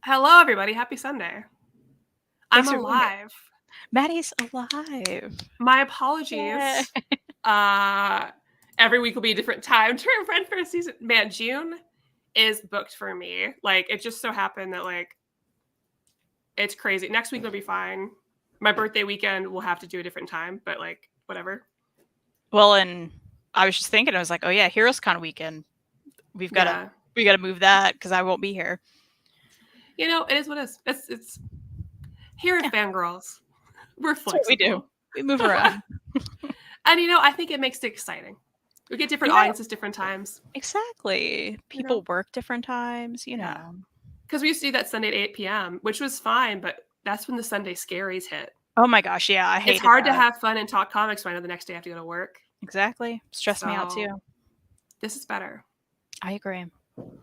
Hello, everybody. Happy Sunday. I'm Thanks for being here. alive. Maddie's alive. My Yeah. apologies. Uh, every week will be a different time to run for a season. Man, June is booked for me. Like, it just so happened that, like, it's crazy. Next week will be fine. My birthday weekend, we'll have to do a different time, but, like, whatever. Well, and I was just thinking, I was like, oh yeah, HeroesCon weekend. We gotta move that because I won't be here. You know, it is what it is. It's here at Fangirls. We're flexible. That's what we do. We move around. And, I think it makes it exciting. We get different audiences, different times. Exactly. People work different times, Yeah. Because we used to do that Sunday at 8 p.m., which was fine, but that's when the Sunday scaries hit. Oh my gosh, yeah, I hate it. It's hard to have fun and talk comics when I know the next day I have to go to work. Exactly. Stress me out too. This is better. I agree.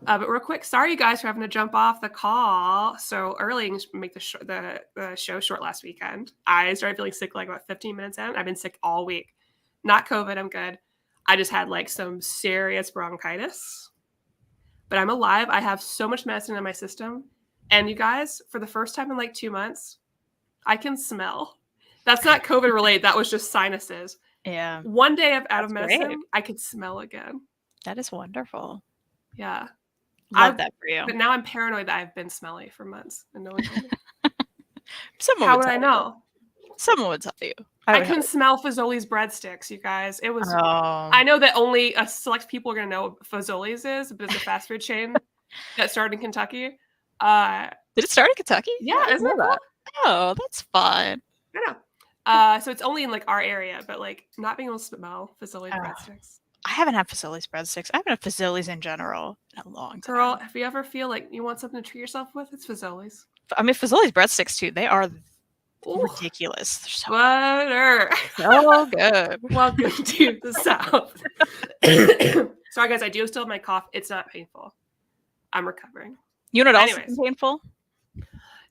But real quick, sorry you guys for having to jump off the call so early and make the show short last weekend. I started feeling sick like about 15 minutes in. I've been sick all week. Not COVID, I'm good. I just had like some serious bronchitis. But I'm alive. I have so much medicine in my system. And you guys, for the first time in like 2 months, I can smell. That's not COVID related. That was just sinuses. Yeah. One day out of medicine, great. I could smell again. That is wonderful. Yeah. Love that for you. But now I'm paranoid that I've been smelly for months and no one told me. How would I know? Someone would tell you. I couldn't smell Fazoli's breadsticks, you guys. It was. I know that only a select people are going to know what Fazoli's is, but it's a fast food chain that started in Kentucky. Did it start in Kentucky? Yeah, isn't it cool? Oh, that's fun. I know. So it's only in like our area, but like not being able to smell Fazoli's breadsticks. I haven't had Fazoli's breadsticks. I haven't had Fazoli's in general in a long time. Girl, if you ever feel like you want something to treat yourself with, it's Fazoli's. I mean, Fazoli's breadsticks too. They are ridiculous. They're so butter. So good. Welcome to the South. Sorry, guys. I do still have my cough. It's not painful. I'm recovering. You know what else is painful?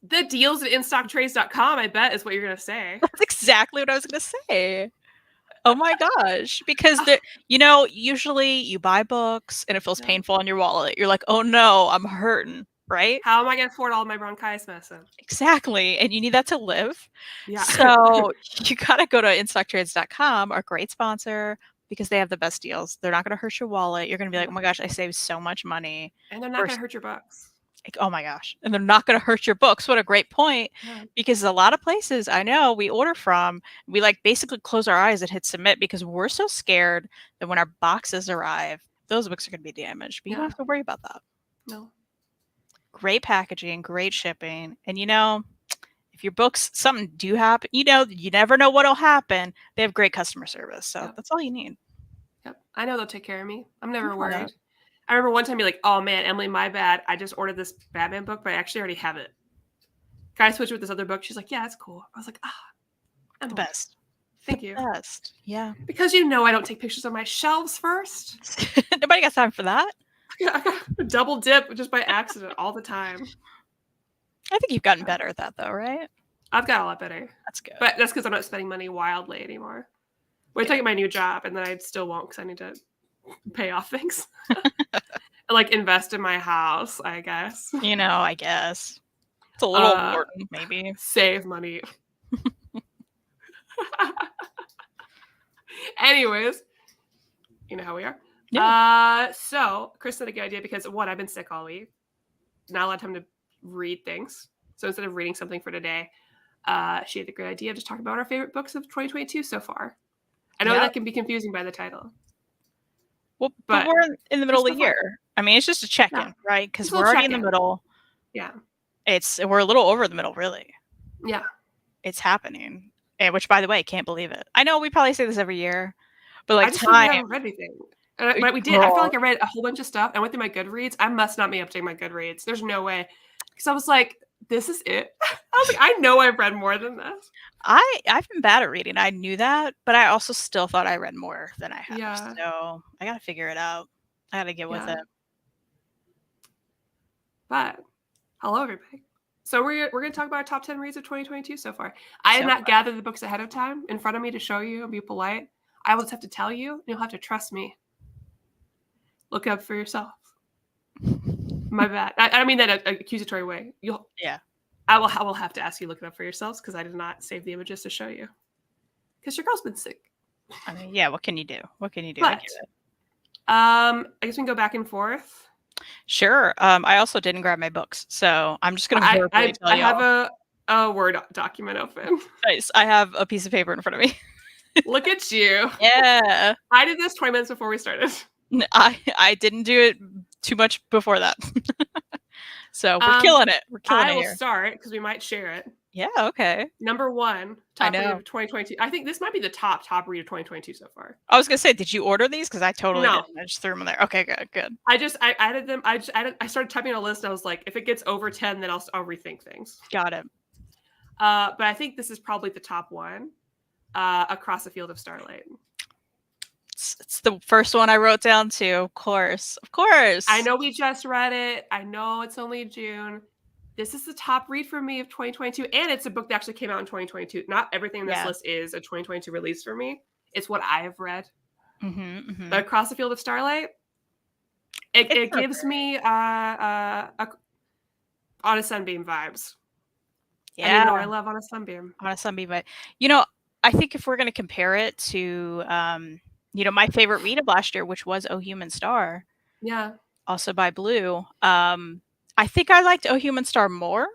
The deals at instocktrades.com, I bet, is what you're going to say. That's exactly what I was going to say. Oh my gosh. Because, usually you buy books and it feels painful on your wallet. You're like, oh no, I'm hurting, right? How am I going to afford all my bronchitis medicine? Exactly. And you need that to live. Yeah. So you got to go to instocktrades.com, our great sponsor, because they have the best deals. They're not going to hurt your wallet. You're going to be like, oh my gosh, I saved so much money. And they're not going to hurt your books. Like, oh my gosh. And they're not going to hurt your books. What a great point. Yeah. Because a lot of places I know we order from, we like basically close our eyes and hit submit because we're so scared that when our boxes arrive, those books are going to be damaged. But you don't have to worry about that. No. Great packaging, great shipping. And if your books, something do happen, you never know what'll happen. They have great customer service. So that's all you need. Yep. I know they'll take care of me. I'm never worried. I remember one time you're like, oh man, Emily, my bad. I just ordered this Batman book, but I actually already have it. Can I switch with this other book? She's like, yeah, it's cool. I was like, the best. Thank you. Best. Yeah. Because I don't take pictures on my shelves first. Nobody got time for that. I got a double dip just by accident all the time. I think you've gotten better at that though, right? I've got a lot better. That's good. But that's because I'm not spending money wildly anymore. Wait till I get my new job, and then I still won't because I need to pay off things. Like invest in my house, I guess. I guess. It's a little important, maybe. Save money. Anyways, you know how we are. Yeah. So Kristan had a good idea because one, I've been sick all week. Not a lot of time to read things. So instead of reading something for today, she had a great idea of just talking about our favorite books of 2022 so far. I know that can be confusing by the title. Well, but we're in the middle of the year. I mean, it's just a check-in, right? Because we're already in the middle. Yeah. We're a little over the middle, really. Yeah. It's happening. And which, by the way, can't believe it. I know we probably say this every year, but like I just haven't read anything. But we did. I feel like I read a whole bunch of stuff. I went through my Goodreads. I must not be updating my Goodreads. There's no way. Because I was like, this is it. I was like, I know I've read more than this. I've been bad at reading. I knew that, but I also still thought I read more than I have. Yeah. So I got to figure it out. I got to get with it. But hello, everybody. So we're going to talk about our top 10 reads of 2022 so far. I have not gathered the books ahead of time in front of me to show you and be polite. I will just have to tell you, and you'll have to trust me. Look up for yourself. My bad. I don't mean that in an accusatory way. Yeah. I will have to ask you to look it up for yourselves because I did not save the images to show you. Because your girl's been sick. I mean, yeah, what can you do? What can you do? But, I guess we can go back and forth. Sure. I also didn't grab my books, so I'm just gonna verbally tell I y'all. have a Word document open. Nice. I have a piece of paper in front of me. Look at you. Yeah. I did this 20 minutes before we started. I didn't do it too much before that. So we're killing it. We're killing it I will here. start because we might share it. Yeah, okay. Number 1, top read of 2022. I think this might be the top read of 2022 so far. I was gonna say, did you order these? Because I totally No. didn't. I just threw them in there. Okay, good. I added them. I started typing a list and I was like, if it gets over 10, then I'll rethink things. Got it. But I think this is probably the top one. Across the Field of Starlight. It's the first one I wrote down too. Of course. I know we just read it. I know it's only June. This is the top read for me of 2022, and it's a book that actually came out in 2022. Not everything in this list is a 2022 release for me. It's what I have read. But Across the Field of Starlight, it gives me On a Sunbeam vibes. Yeah, and you know I love On a Sunbeam. On a Sunbeam, but I think if we're going to compare it to my favorite read of last year, which was Oh Human Star, also by Blue. I think I liked Oh Human Star more.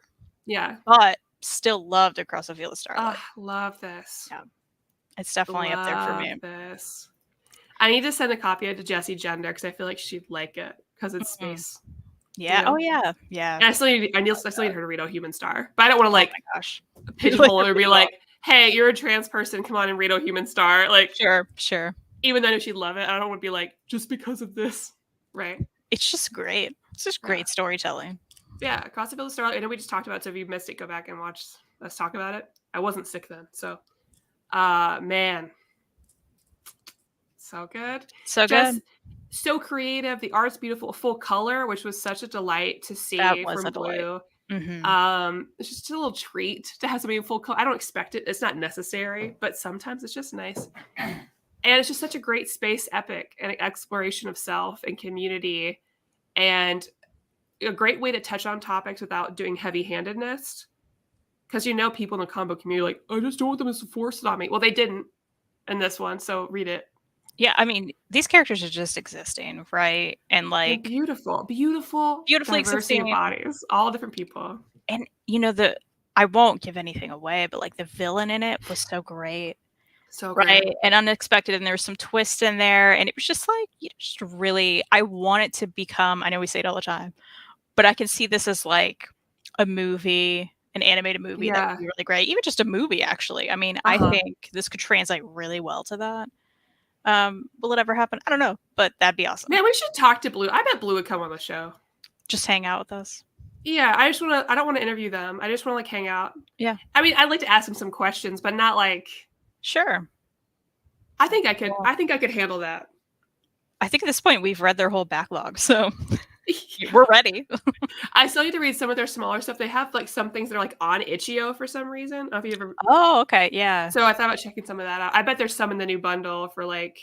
Yeah. But still loved Across the Field of Starlight. Love this. Yeah. It's definitely up there for me. This. I need to send a copy of it to Jessie Gender because I feel like she'd like it because it's space. Yeah. Oh yeah. Yeah. And I still need her to read Oh Human Star. But I don't want to oh my gosh. pigeonhole her or be like, hey, you're a trans person, come on and read Oh Human Star. Like Sure. Even though I know she'd love it, I don't want to be like, just because of this. Right. It's just great. It's just great storytelling. Yeah, Across the Field of Starlight. I know we just talked about it, so if you missed it, go back and watch us talk about it. I wasn't sick then, so man. So good. So creative. The art's beautiful, full color, which was such a delight to see from Blue. It's just a little treat to have something in full color. I don't expect it. It's not necessary, but sometimes it's just nice. And it's just such a great space epic and exploration of self and community, and a great way to touch on topics without doing heavy-handedness. Because people in the combo community are like, I just don't want them to force it on me. Well, they didn't in this one, so read it. Yeah, I mean, these characters are just existing, right? And like they're beautifully existing bodies, all different people. And I won't give anything away, but like the villain in it was so great. So right great. And unexpected, and there was some twists in there, and it was just like just really, I want it to become, I know we say it all the time, but I can see this as like a movie, an animated movie that would be really great, even just a movie actually. I mean, I think this could translate really well to that. Will it ever happen? I don't know, but that'd be awesome. Man, we should talk to Blue. I bet Blue would come on the show. Just hang out with us. Yeah, I don't want to interview them. I just want to like hang out. Yeah. I mean, I'd like to ask them some questions, but not like. Sure. I think I could handle that. I think at this point we've read their whole backlog, so we're ready. I still need to read some of their smaller stuff. They have like some things that are like on Itch.io for some reason. I don't know if you ever. Oh, okay, yeah. So I thought about checking some of that out. I bet there's some in the new bundle for like.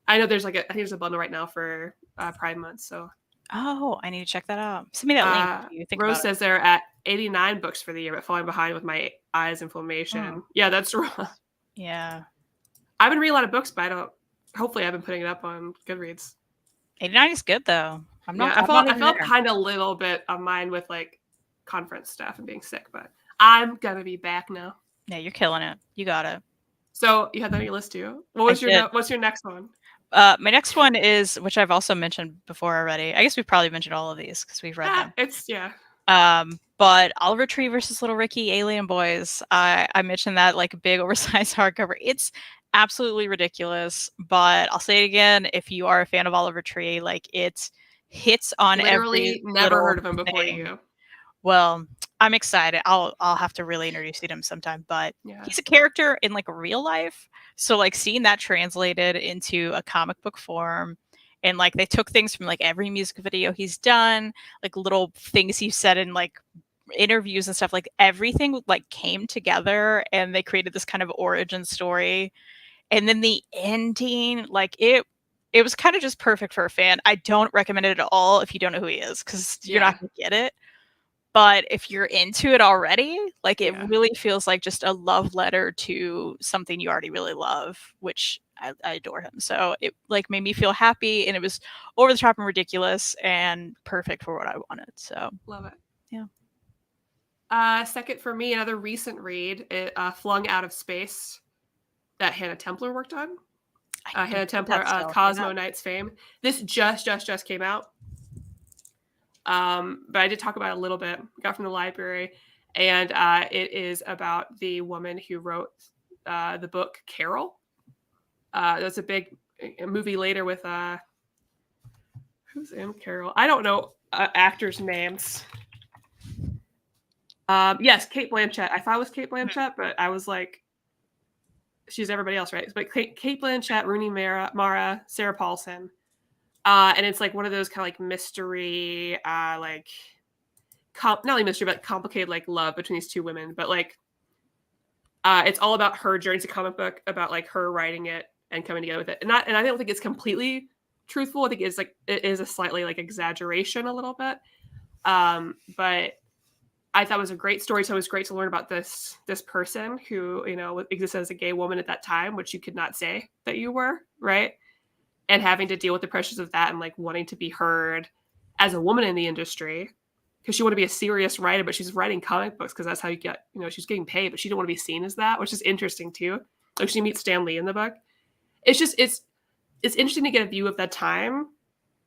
I know there's I think there's a bundle right now for Pride Month. So. Oh, I need to check that out. Send me that link. Rose says they're at 89 books for the year, but falling behind with my eyes inflammation. Yeah, that's wrong. Yeah. I've been reading a lot of books, but hopefully I've been putting it up on Goodreads. 89 is good though. I felt kind of a little bit of mine with like conference stuff and being sick, but I'm gonna be back now. Yeah, you're killing it. You got it. So you had that on your list too. What's your next one? My next one is, which I've also mentioned before already. I guess we've probably mentioned all of these because we've read them. But Oliver Tree versus Little Ricky, Alien Boys. I mentioned that like a big oversized hardcover. It's absolutely ridiculous, but I'll say it again. If you are a fan of Oliver Tree, like it hits on literally never heard of him before you. Well, I'm excited. I'll have to really introduce you to him sometime, but he's a character in like real life. So like seeing that translated into a comic book form, and like they took things from like every music video he's done, like little things he said in like interviews and stuff, like everything like came together and they created this kind of origin story. And then the ending, like it it was kind of just perfect for a fan. I don't recommend it at all if you don't know who he is, because you're not going to get it. But if you're into it already, like it really feels like just a love letter to something you already really love, which I adore him. So it like made me feel happy, and it was over the top and ridiculous and perfect for what I wanted. So love it. Yeah. Second for me, another recent read, Flung Out of Space, that Hannah Templar worked on. Hannah Templar, Cosmo Knights fame. This just came out. But I did talk about it a little bit. Got from the library, and it is about the woman who wrote the book Carol. That's a big movie later with who's in Carol? I don't know actors' names. Yes, Cate Blanchett. I thought it was Cate Blanchett, but I was like, she's everybody else, right? But Cate Blanchett, Rooney Mara, Sarah Paulson. And it's like one of those kind of like mystery, like not only mystery, but complicated like love between these two women. But like, it's all about her journey. It's a comic book about like her writing it and coming together with it. And I don't think it's completely truthful. I think it is a slightly like exaggeration a little bit. But I thought it was a great story. So it was great to learn about this person who, you know, existed as a gay woman at that time, which you could not say that you were, right? And having to deal with the pressures of that and like wanting to be heard as a woman in the industry, because she wanted to be a serious writer, but she's writing comic books because that's how you get, you know, she's getting paid, but she didn't want to be seen as that, which is interesting too. Like she meets Stan Lee in the book. It's just, it's interesting to get a view of that time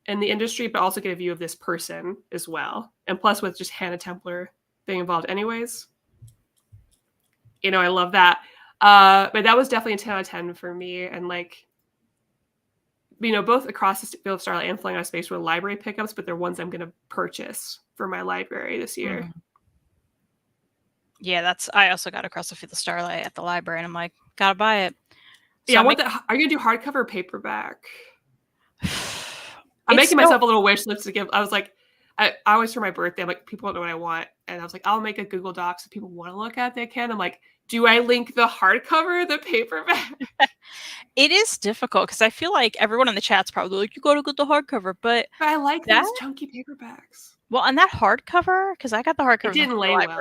in the industry, but also get a view of this person as well. And plus with just Hannah Templar being involved anyways, you know, I love that. But that was definitely a 10 out of 10 for me. And like, you know, both Across the Field of Starlight and Flying Out of Space were library pickups, but they're ones I'm going to purchase for my library this year. Mm-hmm. Yeah, I also got Across the Field of Starlight at the library, and I'm like, gotta buy it. So yeah, I want that. Are you going to do hardcover or paperback? I'm making myself a little wish list to give. I was like, I always for my birthday, I'm like, people don't know what I want. And I was like, I'll make a Google Doc so people want to look at it, they can. I'm like, do I link the hardcover or the paperback? It is difficult because I feel like everyone in the chat's probably like, you got to get the hardcover. But I like those chunky paperbacks. Well, and that hardcover, because I got the hardcover. It didn't lay well.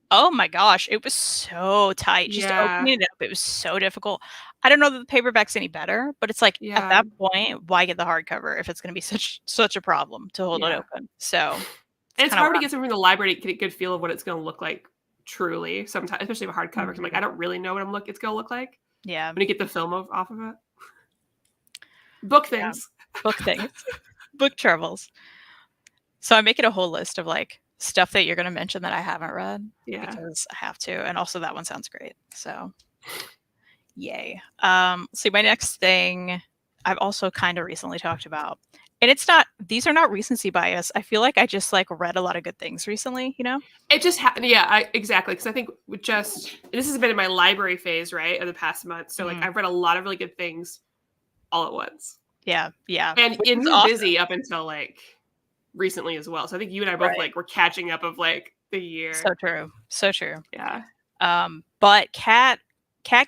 Oh my gosh, it was so tight. Just opening it up, it was so difficult. I don't know that the paperback's any better, but it's like at that point, why get the hardcover if it's going to be such a problem to hold it open? So it's hard to get something from the library to get a good feel of what it's going to look like truly. Sometimes, especially with hardcover, because I'm like, I don't really know what it's going to look like. Yeah, when you get the film off of it. Book things. Book things. Book travels. So I'm making a whole list of like stuff that you're going to mention that I haven't read. Yeah. Because I have to. And also that one sounds great. So yay. See, my next thing I've also kind of recently talked about. And these are not recency bias. I feel like I just like read a lot of good things recently, you know? It just happened. Yeah, exactly. Because I think this has been in my library phase, right, of the past month. So like I've read a lot of really good things all at once. Yeah. Yeah. And you were busy up until like recently as well. So I think you and I both like were catching up of like the year. So true. So true. Yeah. But Cat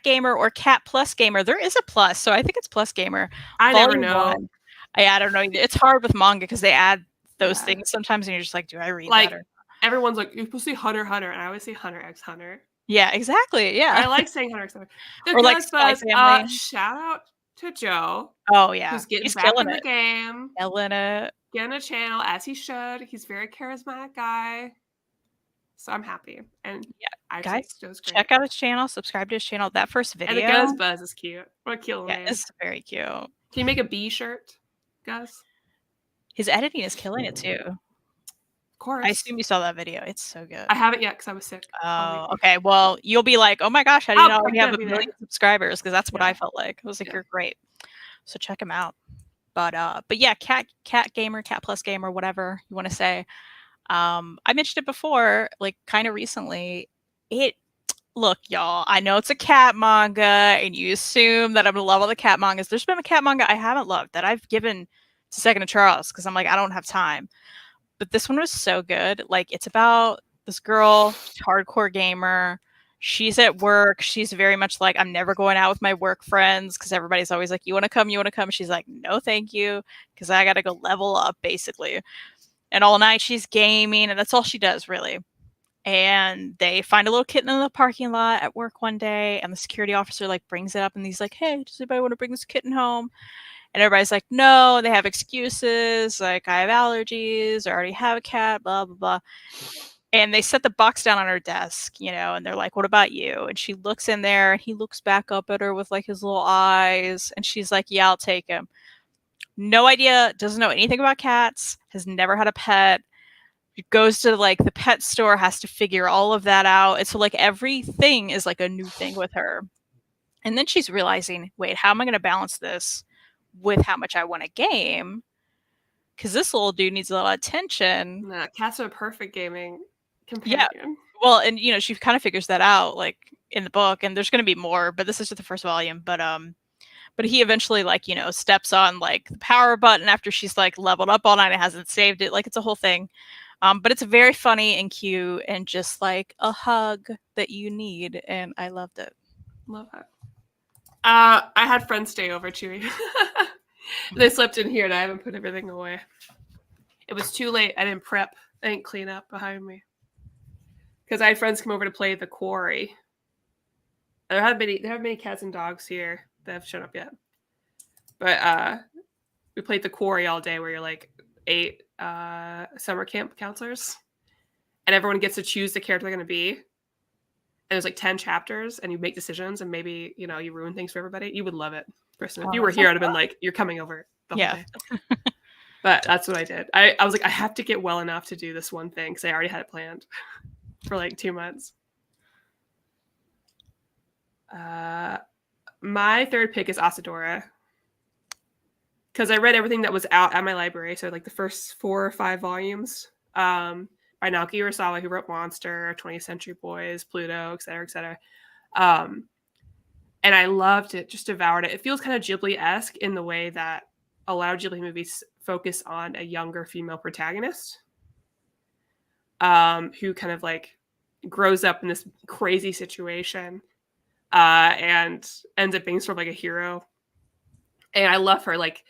Gamer or Cat Plus Gamer, there is a plus. So I think it's Plus Gamer. I never know. I don't know. It's hard with manga because they add those things sometimes, and you're just like, do I read that? Or everyone's like, you're supposed to say Hunter, and I always say Hunter x Hunter. Yeah, exactly. Yeah, I like saying Hunter x Hunter. Or like Spy Family. Shout out to Joe. Oh yeah, who's getting back in the game, killing it, getting a channel as he should. He's a very charismatic guy, so I'm happy. And yeah, guys, check out his channel, subscribe to his channel. That first video, and the Gus Buzz is cute. What a cute name! It's very cute. Can you make a bee shirt? Gus. His editing is killing it too. Of course. I assume you saw that video. It's so good. I haven't yet because I was sick. Oh, okay. Well, you'll be like, oh my gosh, how do you know we have 1 million subscribers? Because that's what I felt like. I was like, you're great. So check him out. But yeah, Cat Gamer, Cat Plus Gamer, whatever you want to say. I mentioned it before, like kind of recently. Look, y'all, I know it's a cat manga, and you assume that I'm gonna love all the cat mangas. There's been a cat manga I haven't loved that I've given to Second to Charles because I'm like, I don't have time. But this one was so good. Like, it's about this girl, hardcore gamer. She's at work. She's very much like, I'm never going out with my work friends because everybody's always like, you want to come? You want to come? She's like, no, thank you, because I got to go level up, basically. And all night she's gaming, and that's all she does, really. And they find a little kitten in the parking lot at work one day, and the security officer like brings it up, and he's like, hey, does anybody want to bring this kitten home? And everybody's like, no, they have excuses, like, I have allergies, I already have a cat, blah, blah, blah. And they set the box down on her desk, and they're like, what about you? And she looks in there, and he looks back up at her with like his little eyes, and she's like, yeah, I'll take him. No idea, doesn't know anything about cats, has never had a pet, goes to like the pet store, has to figure all of that out. And so like everything is like a new thing with her. And then she's realizing, wait, how am I going to balance this with how much I want a game? Because this little dude needs a lot of attention. Nah, cats are a perfect gaming companion. Yeah. Well, and she kind of figures that out like in the book, and there's going to be more, but this is just the first volume. But he eventually like, steps on like the power button after she's like leveled up all night and hasn't saved it. Like it's a whole thing. But it's very funny and cute and just like a hug that you need. And I loved it. Love it. I had friends stay over, Chewy. They slept in here and I haven't put everything away. It was too late. I didn't prep. I didn't clean up behind me. Because I had friends come over to play the quarry. There haven't many cats and dogs here that have shown up yet. But we played the quarry all day where you're like 8 summer camp counselors. And everyone gets to choose the character they're going to be. And there's like 10 chapters and you make decisions and maybe, you ruin things for everybody. You would love it, Kristan. If you were here, I'd have been like, you're coming over the whole day. But that's what I did. I was like, I have to get well enough to do this one thing because I already had it planned for like 2 months. My third pick is Asadora. Because I read everything that was out at my library. So like the first 4 or 5 volumes. By Naoki Urasawa, who wrote Monster, 20th Century Boys, Pluto, et cetera, et cetera. And I loved it, just devoured it. It feels kind of Ghibli-esque in the way that a lot of Ghibli movies focus on a younger female protagonist who kind of like grows up in this crazy situation and ends up being sort of like a hero. And I love her. Like,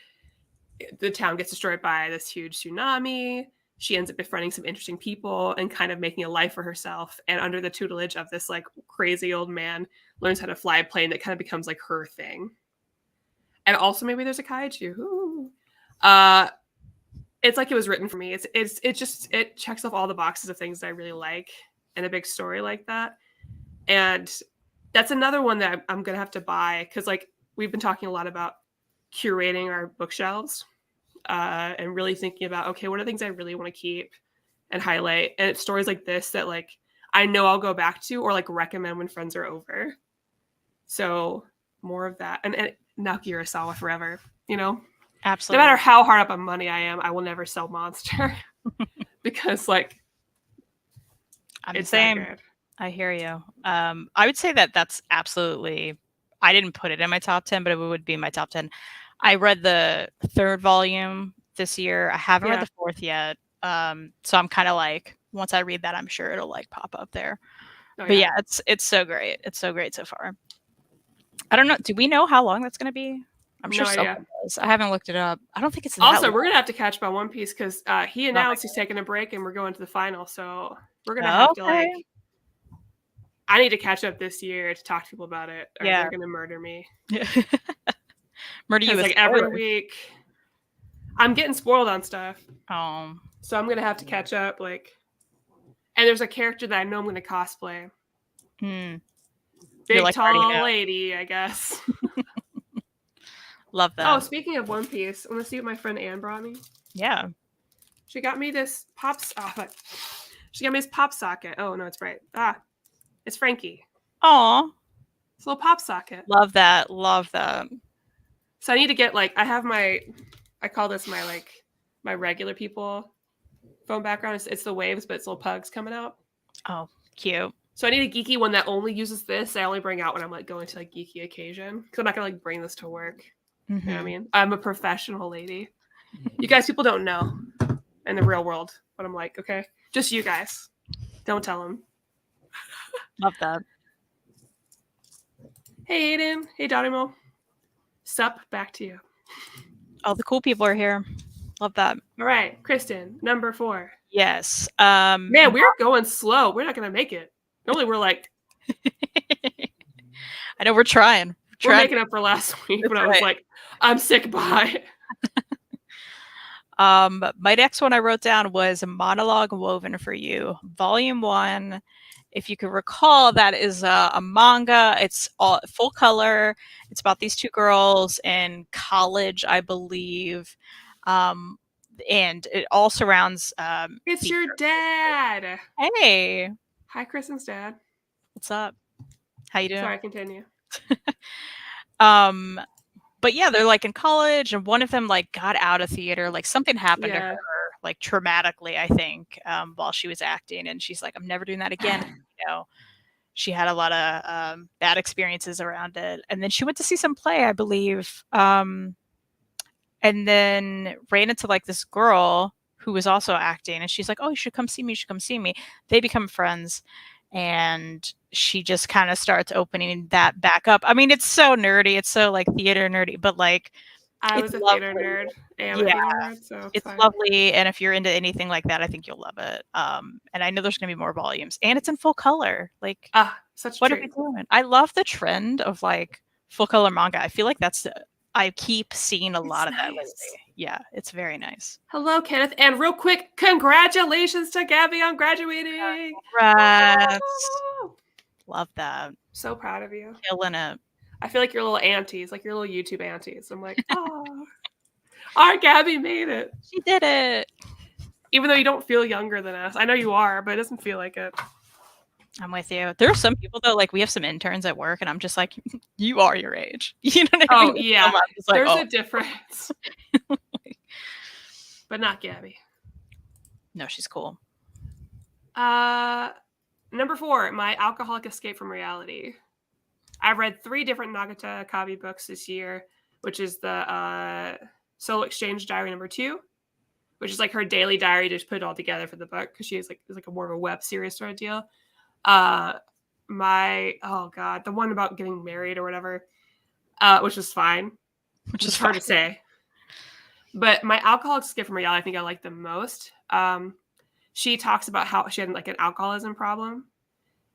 the town gets destroyed by this huge tsunami. She ends up befriending some interesting people and kind of making a life for herself. And under the tutelage of this like crazy old man, learns how to fly a plane that kind of becomes like her thing. And also maybe there's a kaiju. Ooh. It's like it was written for me. It checks off all the boxes of things that I really like and a big story like that. And that's another one that I'm going to have to buy because like we've been talking a lot about curating our bookshelves and really thinking about, okay, what are things I really want to keep and highlight? And it's stories like this that like I know I'll go back to or like recommend when friends are over. So more of that. And Naoki Urasawa forever, Absolutely. No matter how hard up on money I am, I will never sell Monster because like I'm the same. I hear you. I would say that that's absolutely, I didn't put it in my top 10, but it would be my top 10. I read the 3rd volume this year. I haven't read the 4th yet. So I'm kind of like, once I read that, I'm sure it'll like pop up there. But yeah, it's so great. It's so great so far. I don't know. Do we know how long that's going to be? I'm sure someone does. I haven't looked it up. I don't think it's also we're going to have to catch up on One Piece because he announced he's taking a break and we're going to the final. So we're going to have to like, I need to catch up this year to talk to people about it or they're going to murder me. Murder you like every week. I'm getting spoiled on stuff. Oh. So I'm going to have to catch up. Like, and there's a character that I know I'm going to cosplay. Big, like, tall lady, I guess. Love that. Oh, speaking of One Piece, I want to see what my friend Anne brought me. Yeah. She got me this She got me this pop socket. Oh, no, it's right. It's Frankie. Aw. It's a little pop socket. Love that. Love that. So I need to get like, I call this my regular people phone background. It's the waves, but it's little pugs coming out. Oh, cute. So I need a geeky one that only uses this. I only bring out when I'm like going to like geeky occasion. Because I'm not going to like bring this to work. Mm-hmm. You know what I mean? I'm a professional lady. You guys, people don't know in the real world what I'm like, okay? Just you guys. Don't tell them. Love that. Hey, Aiden. Hey, Donimo. Sup, back to you. All the cool people are here. Love that. All right, Kristan, number 4. Yes. Man, we're going slow. We're not going to make it. Normally, we're like... I know we're trying. We're making up for last week when I was like, I'm sick, bye. My next one I wrote down was a monologue woven for you, volume 1. If you can recall, that is a manga. It's all full color. It's about these 2 girls in college, I believe. And it all surrounds it's your dad. Hey. Hi, Kristen's dad. What's up? How you doing? Sorry, continue. But yeah, they're like in college, and one of them like got out of theater. Like something happened to her, like traumatically, I think, while she was acting, and she's like, "I'm never doing that again." You know, she had a lot of bad experiences around it, and then she went to see some play, I believe, and then ran into like this girl who was also acting, and she's like, "Oh, you should come see me. You should come see me." They become friends. And she just kind of starts opening that back up. I mean, it's so nerdy. It's so like theater nerdy, but like I was a theater nerd. And yeah, nerd, so it's lovely. And if you're into anything like that, I think you'll love it. And I know there's gonna be more volumes, and it's in full color. Like, such what are we doing? I love the trend of like full color manga. I feel like I keep seeing a lot of that lately. Yeah, it's very nice. Hello, Kenneth. And real quick, congratulations to Gabby on graduating. Congrats. Love that. So proud of you. Killing it. I feel like your little aunties, like your little YouTube aunties. I'm like, oh, our Gabby made it. She did it. Even though you don't feel younger than us. I know you are, but it doesn't feel like it. I'm with you. There are some people though, like we have some interns at work, and I'm just like, you are your age. You know what I mean? Oh yeah, there's a difference. But not Gabby. No, she's cool. Number 4, My Alcoholic Escape from Reality. I've read 3 different Nagata Kabi books this year, which is the Soul Exchange Diary number 2, which is like her daily diary, just put it all together for the book because she is like, it's like a more of a web series sort of deal. The one about getting married or whatever, which was fine, which is hard to say. But My Alcoholic Escape from Reality, I think I like the most. She talks about how she had like an alcoholism problem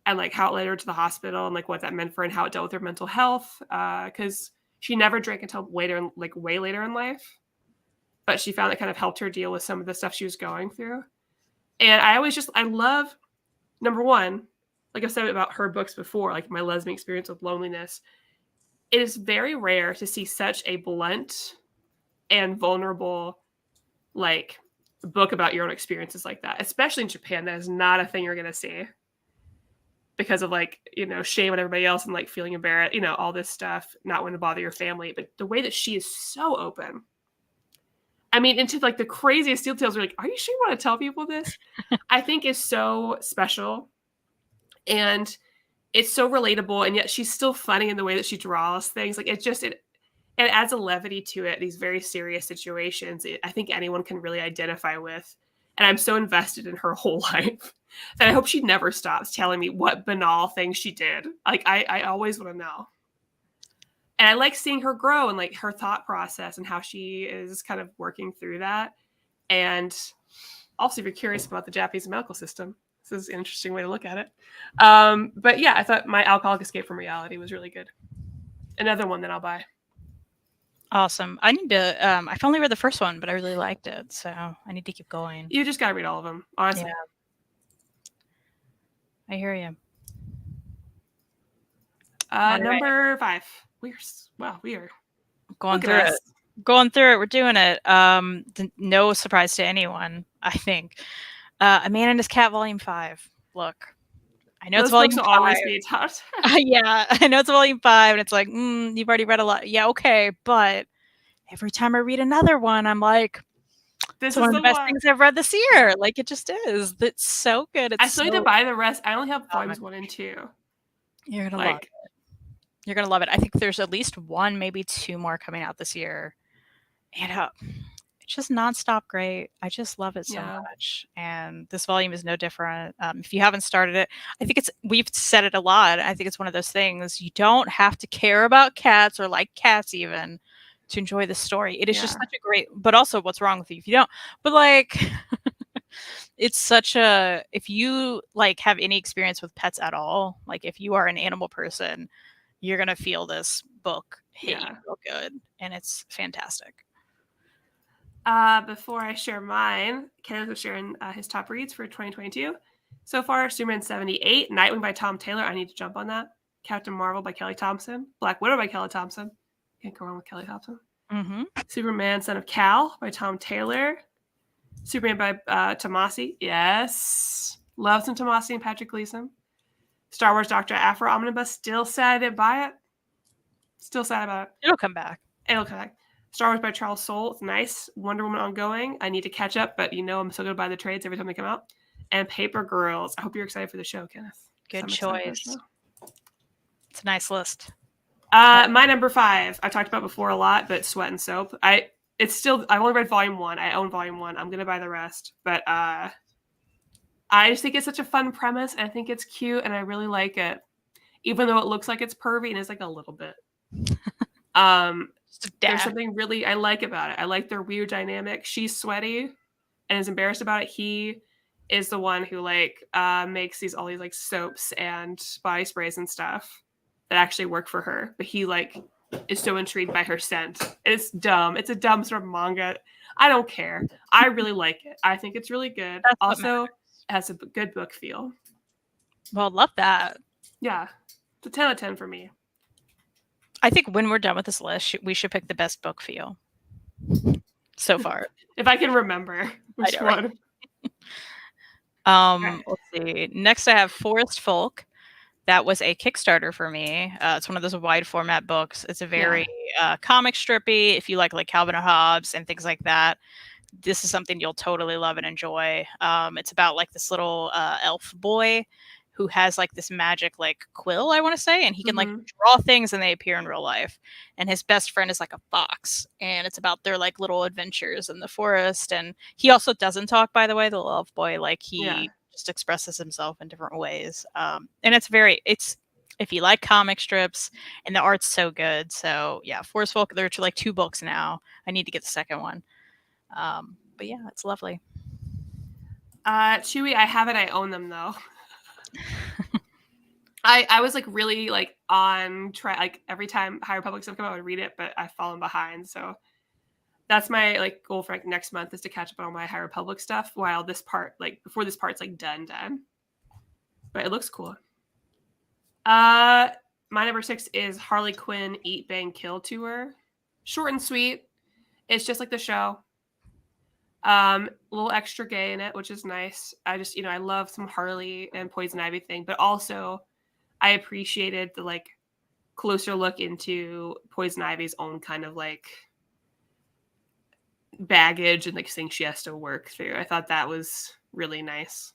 and like how it led her to the hospital and like what that meant for her and how it dealt with her mental health. Because she never drank until later, like way later in life. But she found it kind of helped her deal with some of the stuff she was going through. And I love, number 1, like I've said about her books before, like my lesbian experience with loneliness. It is very rare to see such a blunt and vulnerable, like, book about your own experiences like that, especially in Japan. That is not a thing you're going to see because of like, you know, shame on everybody else and like feeling embarrassed, you know, all this stuff, not wanting to bother your family. But the way that she is so open, I mean, into like the craziest details, you're like, are you sure you want to tell people this? I think is so special. And it's so relatable. And yet she's still funny in the way that she draws things. Like it adds a levity to it. These very serious situations, I think anyone can really identify with. And I'm so invested in her whole life that I hope she never stops telling me what banal things she did. Like I always want to know. And I like seeing her grow and like her thought process and how she is kind of working through that. And also, if you're curious about the Japanese medical system, this is an interesting way to look at it. But yeah, I thought My Alcoholic Escape from Reality was really good. Another one that I'll buy. Awesome. I need to, I've only read the first one, but I really liked it. So I need to keep going. You just got to read all of them, honestly. Yeah. I hear you. Number 5. We are going through it. Going through it. We're doing it. No surprise to anyone, I think. A Man and His Cat, Volume 5. Look, I know it's Volume 5. Always be taught. Yeah, I know it's Volume 5, and it's like, you've already read a lot. Yeah, okay, but every time I read another one, I'm like, this is one of the best things I've read this year. Like, it just is. It's so good. I still need to buy the rest. I only have volumes 1 and 2. You're gonna love it. You're gonna love it. I think there's at least 1, maybe 2 more coming out this year, and It's just nonstop great. I just love it so Yeah. much. And this volume is no different. If you haven't started it, I think we've said it a lot. I think it's one of those things you don't have to care about cats or like cats even to enjoy the story. It is just such a great, but also what's wrong with you if you don't? But like, it's such a, if you like have any experience with pets at all, like if you are an animal person, you're going to feel this book hit you real good. And it's fantastic. Before I share mine, Kenneth was sharing his top reads for 2022. So far, Superman 78, Nightwing by Tom Taylor. I need to jump on that. Captain Marvel by Kelly Thompson. Black Widow by Kelly Thompson. Can't go wrong with Kelly Thompson. Mm-hmm. Superman, Son of Kal by Tom Taylor. Superman by Tomasi. Yes. Love some Tomasi and Patrick Gleason. Star Wars Dr. Aphra Omnibus. Still sad I didn't buy it. Still sad about it. It'll come back. It'll come back. Star Wars by Charles Soule. It's nice. Wonder Woman ongoing. I need to catch up, but I'm still going to buy the trades every time they come out. And Paper Girls. I hope you're excited for the show, Kenneth. Good choice. It's a nice list. My number 5, I talked about before a lot, but Sweat and Soap. I've only read volume 1. I own volume 1. I'm going to buy the rest. But I just think it's such a fun premise, and I think it's cute, and I really like it. Even though it looks like it's pervy, and it's like a little bit. There's something really I like about it. I like their weird dynamic. She's sweaty and is embarrassed about it. He is the one who makes all these like soaps and body sprays and stuff that actually work for her. But he is so intrigued by her scent. It's dumb. It's a dumb sort of manga. I don't care. I really like it. I think it's really good. That's also, it has a good book feel. Well, love that. Yeah. It's a 10 out of 10 for me. I think when we're done with this list, we should pick the best book feel so far. If I can remember which one. Right. Let's see. Next, I have Forest Folk. That was a Kickstarter for me. It's one of those wide format books. It's a very comic strippy. If you like Calvin and Hobbes and things like that, this is something you'll totally love and enjoy. It's about this little elf boy who has this magic quill, I want to say, and he can draw things and they appear in real life. And his best friend is a fox, and it's about their little adventures in the forest. And he also doesn't talk, by the way, the little elf boy. He just expresses himself in different ways. And it's if you like comic strips, and the art's so good. So yeah, Forest Folk, there are 2 books now. I need to get the second one. But yeah, it's lovely. Chewy, I have it. I own them though. I was really on track. Every time High Republic stuff come out, I would read it, but I've fallen behind. So that's my goal for next month is to catch up on all my High Republic stuff while this part before this part's done. But it looks cool. My number 6 is Harley Quinn Eat Bang Kill Tour. Short and sweet. It's just like the show. A little extra gay in it, which is nice. I just, I love some Harley and Poison Ivy thing, but also I appreciated the closer look into Poison Ivy's own kind of baggage and things she has to work through. I thought that was really nice.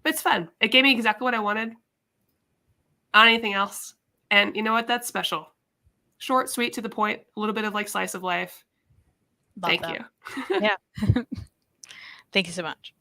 But it's fun. It gave me exactly what I wanted. Not anything else. And you know what? That's special. Short, sweet, to the point. A little bit of slice of life. Thank you. Yeah. Thank you so much.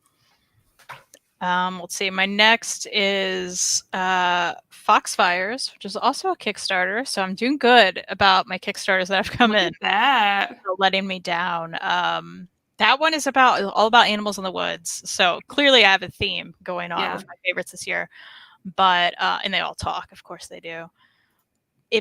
Let's see. My next is Foxfires, which is also a Kickstarter. So I'm doing good about my Kickstarters that have come in. That letting me down. That one is all about animals in the woods. So clearly I have a theme going on with my favorites this year. But and they all talk, of course they do.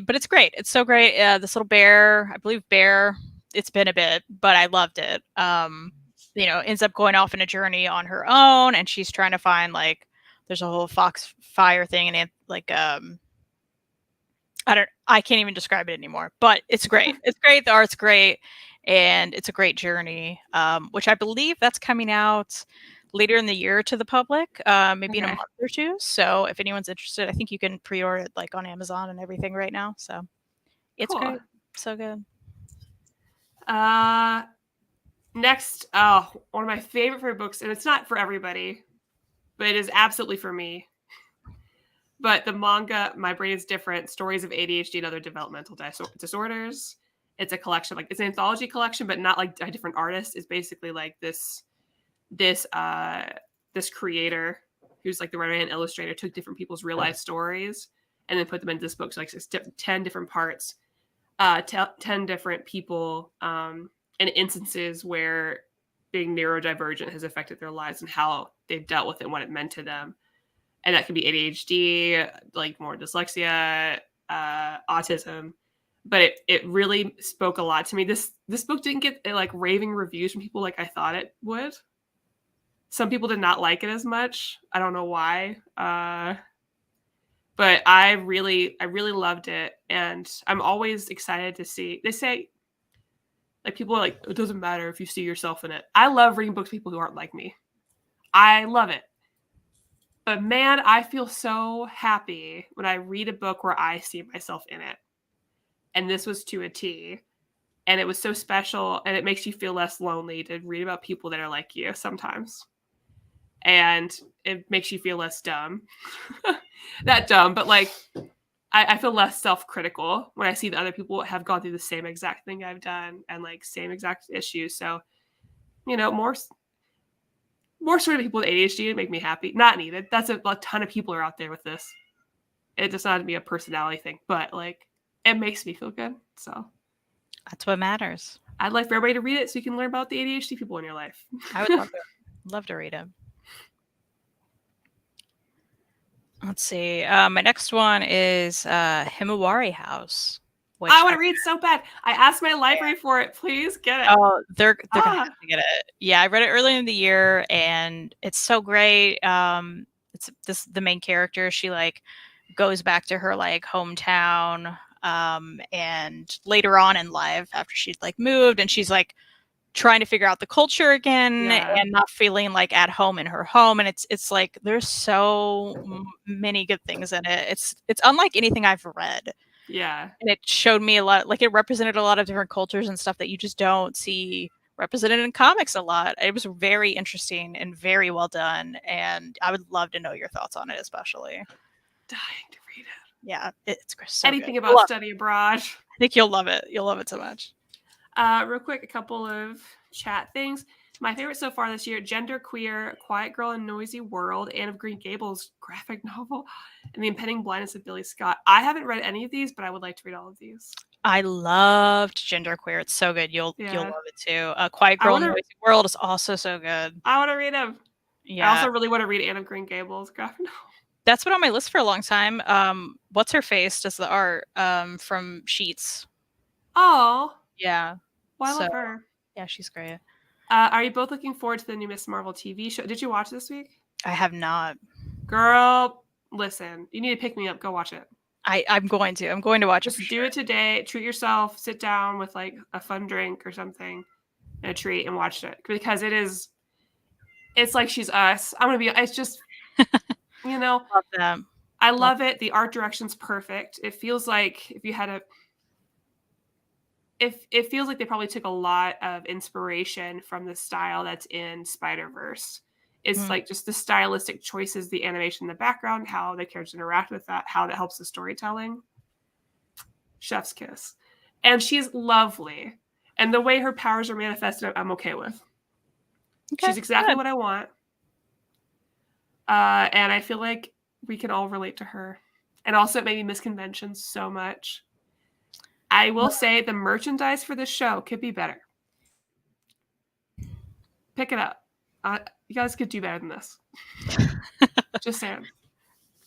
But it's great. It's so great. This little bear, I believe bear. It's been a bit, but I loved it. Ends up going off on a journey on her own, and she's trying to find there's a whole fox fire thing, and I can't even describe it anymore. But it's great. It's great. The art's great, and it's a great journey. Which I believe that's coming out later in the year to the public, maybe in a month or 2. So if anyone's interested, I think you can pre-order it on Amazon and everything right now. So it's great. So good. Next, one of my favorite books, and it's not for everybody, but it is absolutely for me. But the manga, My Brain is Different, Stories of ADHD and Other Developmental Disorders. It's a collection, like it's an anthology collection, but not like a different artist. It's basically like this creator who's like the writer and illustrator took different people's real life stories and then put them into this book. So like 10 different parts, 10 different people, and instances where being neurodivergent has affected their lives and how they've dealt with it and what it meant to them. And that could be ADHD, like more dyslexia, autism. But it really spoke a lot to me. This book didn't get like raving reviews from people like I thought it would. Some people did not like it as much. I don't know why. But I really loved it. And I'm always excited to see. They say, like, people are like, it doesn't matter if you see yourself in it. I love reading books people who aren't like me. I love it. But man, I feel so happy when I read a book where I see myself in it. And this was to a T. And it was so special. And it makes you feel less lonely to read about people that are like you sometimes. And it makes you feel less dumb. Not dumb, but like I feel less self-critical when I see that other people have gone through the same exact thing I've done and like same exact issues. So, you know, more sort of people with ADHD would make me happy. Not needed. That's a ton of people are out there with this. It does not have to be a personality thing, but like it makes me feel good. So that's what matters. I'd like for everybody to read it so you can learn about the ADHD people in your life. I would love to read it. Let's see. My next one is Himawari House. Which I want to read so bad. I asked my library for it. Please get it. Oh, they're gonna have to get it. Yeah, I read it earlier in the year, and it's so great. It's the main character. She like goes back to her like hometown, and later on in life, after she's like moved, and she's like trying to figure out the culture again and not feeling like at home in her home. And it's like there's so many good things in it. It's unlike anything I've read. Yeah. And it showed me a lot, like it represented a lot of different cultures and stuff that you just don't see represented in comics a lot. It was very interesting and very well done. And I would love to know your thoughts on it, especially. Dying to read it. Yeah, it's so anything good. about study abroad. I think you'll love it. You'll love it so much. Real quick, a couple of chat things. My favorite so far this year, Genderqueer, Quiet Girl in Noisy World, Anne of Green Gables graphic novel, and The Impending Blindness of Billy Scott. I haven't read any of these, but I would like to read all of these. I loved Genderqueer. It's so good. You'll love it too. Quiet Girl in Noisy World is also so good. I want to read them. Yeah. I also really want to read Anne of Green Gables graphic novel. That's been on my list for a long time. What's her face does the art from Sheets. Oh. Yeah. Well, I love her. Yeah, she's great. Are you both looking forward to the new Miss Marvel TV show? Did you watch this week? I have not. Girl, listen. You need to pick me up. Go watch it. I'm going to. I'm going to watch it. Just do it today. Treat yourself. Sit down with like a fun drink or something and a treat and watch it. Because it's like She's Us. It's just, you know. Love them. I love it. The art direction's perfect. It feels like if you had it feels like they probably took a lot of inspiration from the style that's in Spider-Verse. It's like just the stylistic choices, the animation in the background, how the characters interact with that, how that helps the storytelling. Chef's kiss. And she's lovely. And the way her powers are manifested, I'm okay with. Okay, she's exactly what I want. And I feel like we can all relate to her. And also it made me miss conventions so much. I will say the merchandise for this show could be better. Pick it up. You guys could do better than this. Just saying.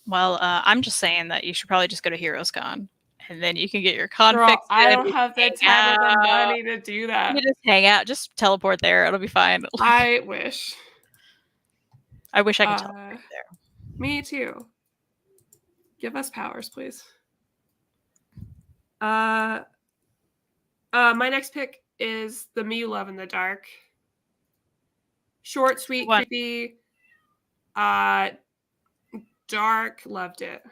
Well, I'm just saying that you should probably just go to Heroes Con. And then you can get your con fix. I don't have the time or the money to do that. You just hang out. Just teleport there. It'll be fine. I wish. I wish I could teleport there. Me too. Give us powers, please. My next pick is The Me You Love in the Dark. Short, sweet, creepy, dark. Loved it.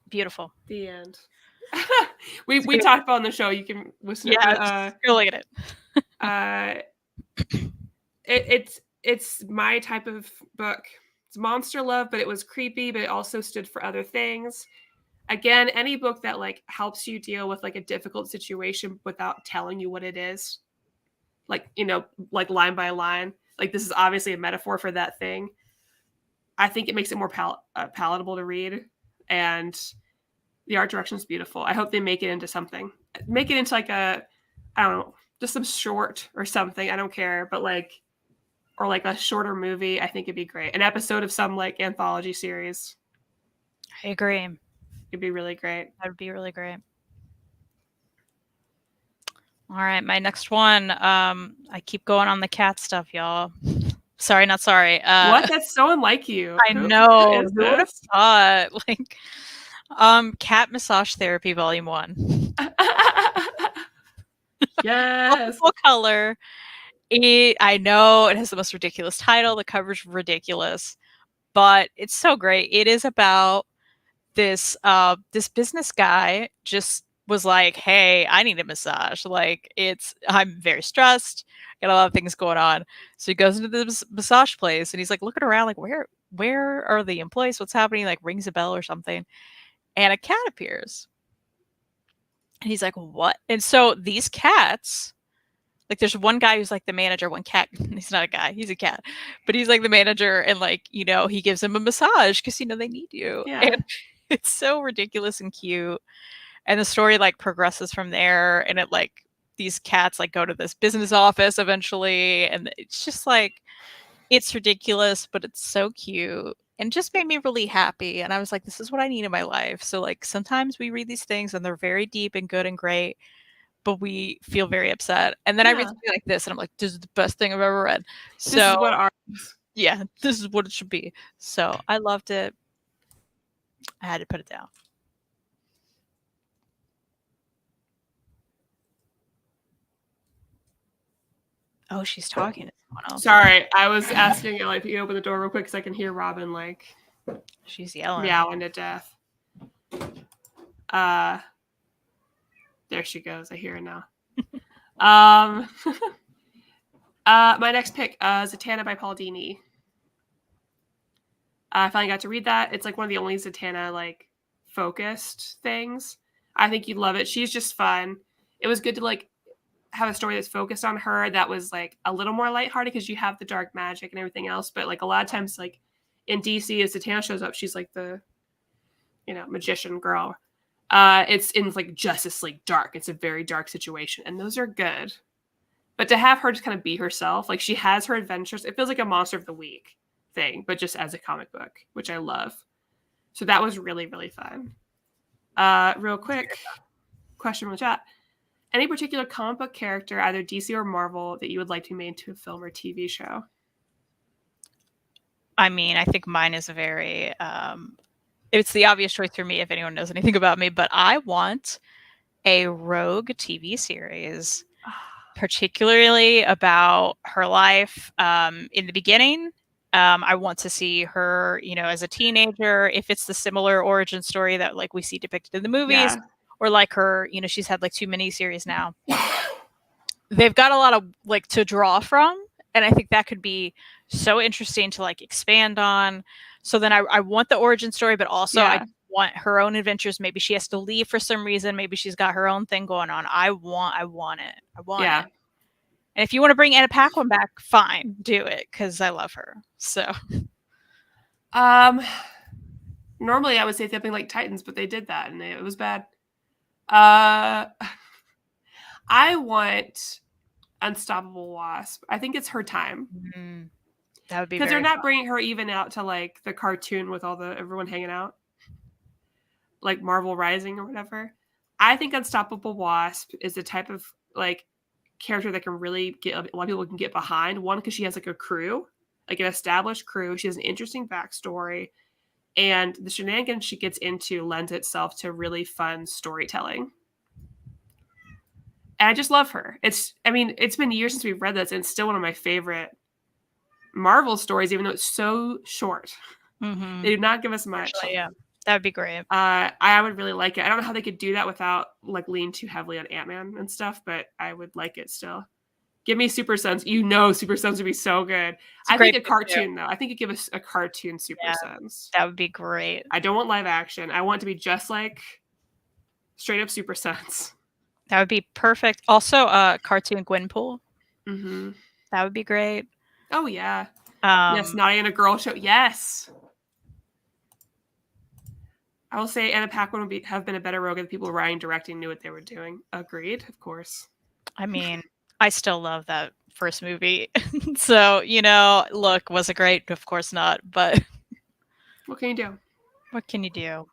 Beautiful. The end. we talked about on the show. You can listen. Yeah, go look at it. It's my type of book. It's monster love, but it was creepy, but it also stood for other things. Again, any book that like helps you deal with like a difficult situation without telling you what it is, like, you know, like line by line, like this is obviously a metaphor for that thing. I think it makes it more palatable to read, and the art direction is beautiful. I hope they make it into something. Make it into like a, I don't know, just some short or something. I don't care, but like, or like a shorter movie. I think it'd be great. An episode of some like anthology series. I agree. It'd be really great. That would be really great. All right, my next one. I keep going on the cat stuff, y'all. Sorry, not sorry. What? That's so unlike you. I know. Who Who would have this? thought? Like, Cat Massage Therapy Volume 1. Yes. Full color. I know it has the most ridiculous title. The cover's ridiculous, but it's so great. It is about this business guy just was like, hey, I need a massage. Like, I'm very stressed, got a lot of things going on. So he goes into this massage place and he's like looking around like, where are the employees? What's happening? Like, rings a bell or something. And a cat appears. And he's like, what? And so these cats, like, there's one guy who's like the manager, one cat. He's not a guy, he's a cat. But he's like the manager, and like, you know, he gives him a massage because, you know, they need you. Yeah. And it's so ridiculous and cute. And the story like progresses from there, and it like these cats like go to this business office eventually, and it's just like, it's ridiculous, but it's so cute and just made me really happy. And I was like, this is what I need in my life. So like sometimes we read these things and they're very deep and good and great, but we feel very upset. And then I read something like this and I'm like, this is the best thing I've ever read. So this is what yeah, this is what it should be. So I loved it. I had to put it down. Oh, she's talking to someone else. Sorry, I was asking if you open the door real quick because I can hear Robin like she's yelling, meowing to death. There she goes. I hear her now. My next pick, Zatanna by Paul Dini. I finally got to read that. It's like one of the only Zatanna like focused things. I think you'd love it. She's just fun. It was good to like have a story that's focused on her that was like a little more lighthearted because you have the dark magic and everything else. But like a lot of times, like in DC, as Zatanna shows up, she's like the, you know, magician girl. It's in like Justice League dark. It's a very dark situation, and those are good. But to have her just kind of be herself, like she has her adventures. It feels like a Monster of the Week thing, but just as a comic book, which I love. So that was really, really fun. Real quick question from the chat. Any particular comic book character, either DC or Marvel, that you would like to be made into a film or TV show? I mean, I think mine is a very, it's the obvious choice for me if anyone knows anything about me, but I want a Rogue TV series, particularly about her life in the beginning. I want to see her, you know, as a teenager, if it's the similar origin story that like we see depicted in the movies, or like her, you know, she's had like 2 miniseries now. They've got a lot of like to draw from, and I think that could be so interesting to like expand on. So then I want the origin story, but also I want her own adventures. Maybe she has to leave for some reason. Maybe she's got her own thing going on. I want it. I want it. And if you want to bring Anna Paquin back, fine, do it, because I love her. So, normally I would say something like Titans, but they did that and it was bad. I want Unstoppable Wasp. I think it's her time. Mm-hmm. That would be because they're not fun. bringing her even out to like the cartoon with all the everyone hanging out, like Marvel Rising or whatever. I think Unstoppable Wasp is the type of like character that can really get a lot of people can get behind. One, because she has like a crew, like an established crew. She has an interesting backstory, and the shenanigans she gets into lends itself to really fun storytelling. And I just love her. It's been years since we've read this, and it's still one of my favorite Marvel stories, even though it's so short. Mm-hmm. They do not give us much. Actually, yeah, that would be great. I would really like it. I don't know how they could do that without like leaning too heavily on Ant-Man and stuff, but I would like it still. Give me Super Sons. You know Super Sons would be so good. I think a cartoon, though. I think you give us a cartoon Super Sons. That would be great. I don't want live action. I want it to be just like straight up Super Sons. That would be perfect. Also, cartoon Gwenpool. Mm-hmm. That would be great. Oh, yeah. Yes, Naughty and a Girl show. Yes. I will say Anna Paquin would have been a better rogue if people writing, directing knew what they were doing. Agreed, of course. I mean, I still love that first movie. So, look, was it great? Of course not, but... What can you do? What can you do?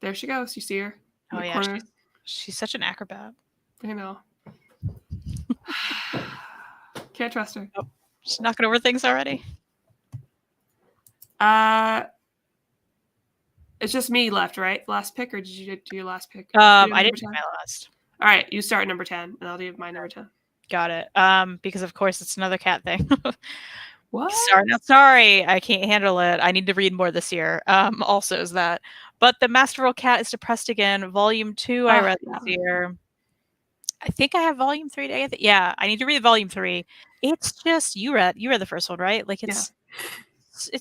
There she goes. You see her? Oh, yeah. She's such an acrobat. I know. Can't trust her. Oh, she's knocking over things already. It's just me left, right? The last pick, or did you do your last pick? I didn't do my last. All right, you start number 10, and I'll do my number 10. Got it. Because of course it's another cat thing. What? Sorry, I can't handle it. I need to read more this year. Also is that. But The Masterful Cat is Depressed Again, Volume 2. I read this year. I think I have Volume 3 today. Yeah, I need to read Volume 3. It's just you read the first one, right? Like it's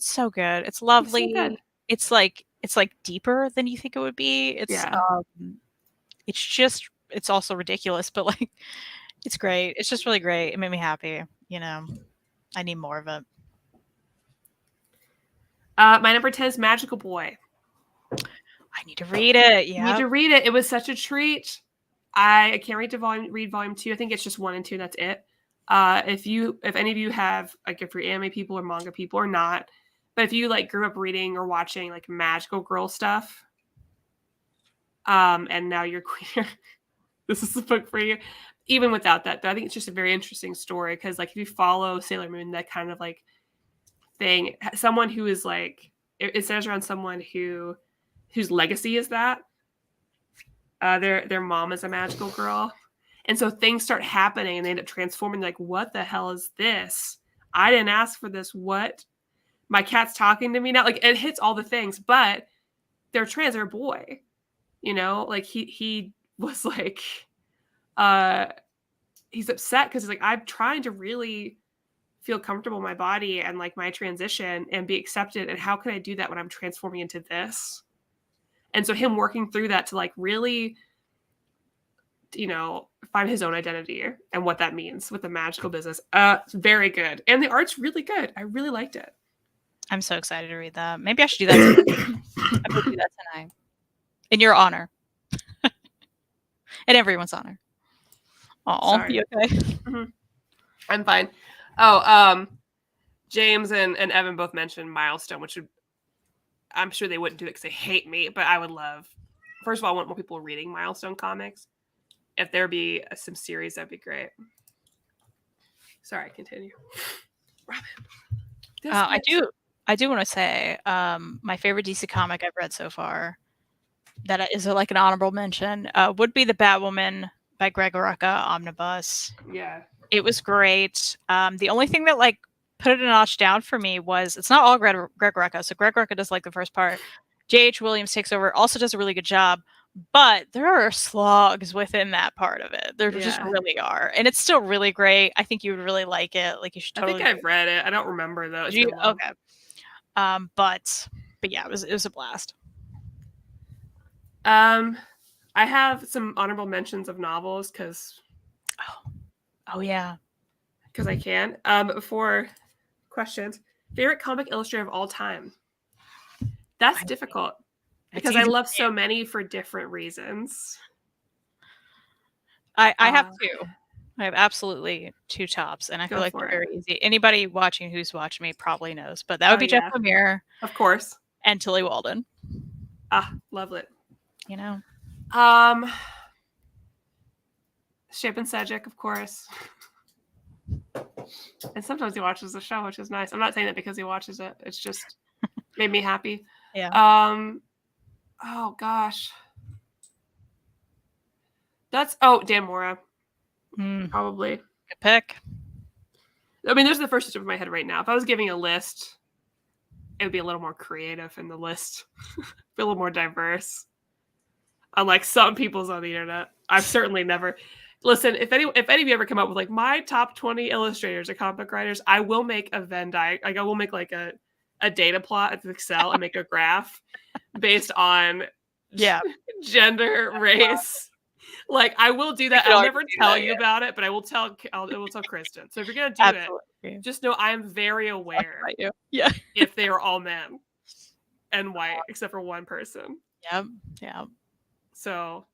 so good. It's lovely. It's so good. It's like deeper than you think it would be. It's also ridiculous, but like it's great. It's just really great. It made me happy. I need more of it. My number 10 is Magical Boy. I need to read it. Yeah, need to read it. It was such a treat. I can't read volume 2. I think it's just 1 and 2. And that's it. If any of you have, like, if you're anime people or manga people or not, but if you like grew up reading or watching like magical girl stuff, and now you're queer, this is the book for you. Even without that, though, I think it's just a very interesting story because, like, if you follow Sailor Moon, that kind of like thing, someone who is like, it centers around someone whose legacy is that their mom is a magical girl, and so things start happening and they end up transforming. Like, what the hell is this? I didn't ask for this. What? My cat's talking to me now. Like, it hits all the things, but they're trans. They're a boy. Like he was like, he's upset because he's like, I'm trying to really feel comfortable in my body and like my transition and be accepted. And how can I do that when I'm transforming into this? And so him working through that to like really, find his own identity and what that means with the magical business. Very good. And the art's really good. I really liked it. I'm so excited to read that. Maybe I should do that tonight. I'm going to do that tonight. In your honor. In everyone's honor. Oh, you okay? Mm-hmm. I'm fine. Oh, James and Evan both mentioned Milestone, which I'm sure they wouldn't do it because they hate me, but I would love. First of all, I want more people reading Milestone comics. If there be some series, that'd be great. Sorry, continue. Robin. I do want to say my favorite DC comic I've read so far that is like an honorable mention would be the Batwoman by Greg Rucka omnibus. Yeah. It was great. The only thing that like put it a notch down for me was it's not all Greg Rucka. So Greg Rucka does like the first part. J.H. Williams takes over, also does a really good job. But there are slogs within that part of it. There just really are. And it's still really great. I think you would really like it. Like you should totally. I think I've read it. I don't remember though. Okay. But yeah, it was a blast. I have some honorable mentions of novels because oh yeah. Because I can. Before questions. Favorite comic illustrator of all time. That's difficult. Because I love so many for different reasons. I have two. I have absolutely two tops, and I feel like they're very easy. Anybody watching who's watched me probably knows, but that would be Jeff Lemire. Of course. And Tilly Walden. Love it. Shapen Sedgwick, of course. And sometimes he watches the show, which is nice. I'm not saying that because he watches it. It's just made me happy. Yeah. Oh gosh. Dan Mora. Probably. Good pick. I mean, those are the first two in my head right now. If I was giving a list, it would be a little more creative in the list. Be a little more diverse. Unlike some people's on the internet. I've certainly never. Listen, if any of you ever come up with like my top 20 illustrators or comic book writers, I will make a Venn diagram. Like I will make like a data plot of Excel and make a graph based on gender, race. Like I will do that. I'll never tell you about it, but I will tell Kristan. So if you're gonna do it, just know I am very aware if they are all men and white, except for one person. Yep. Yeah. So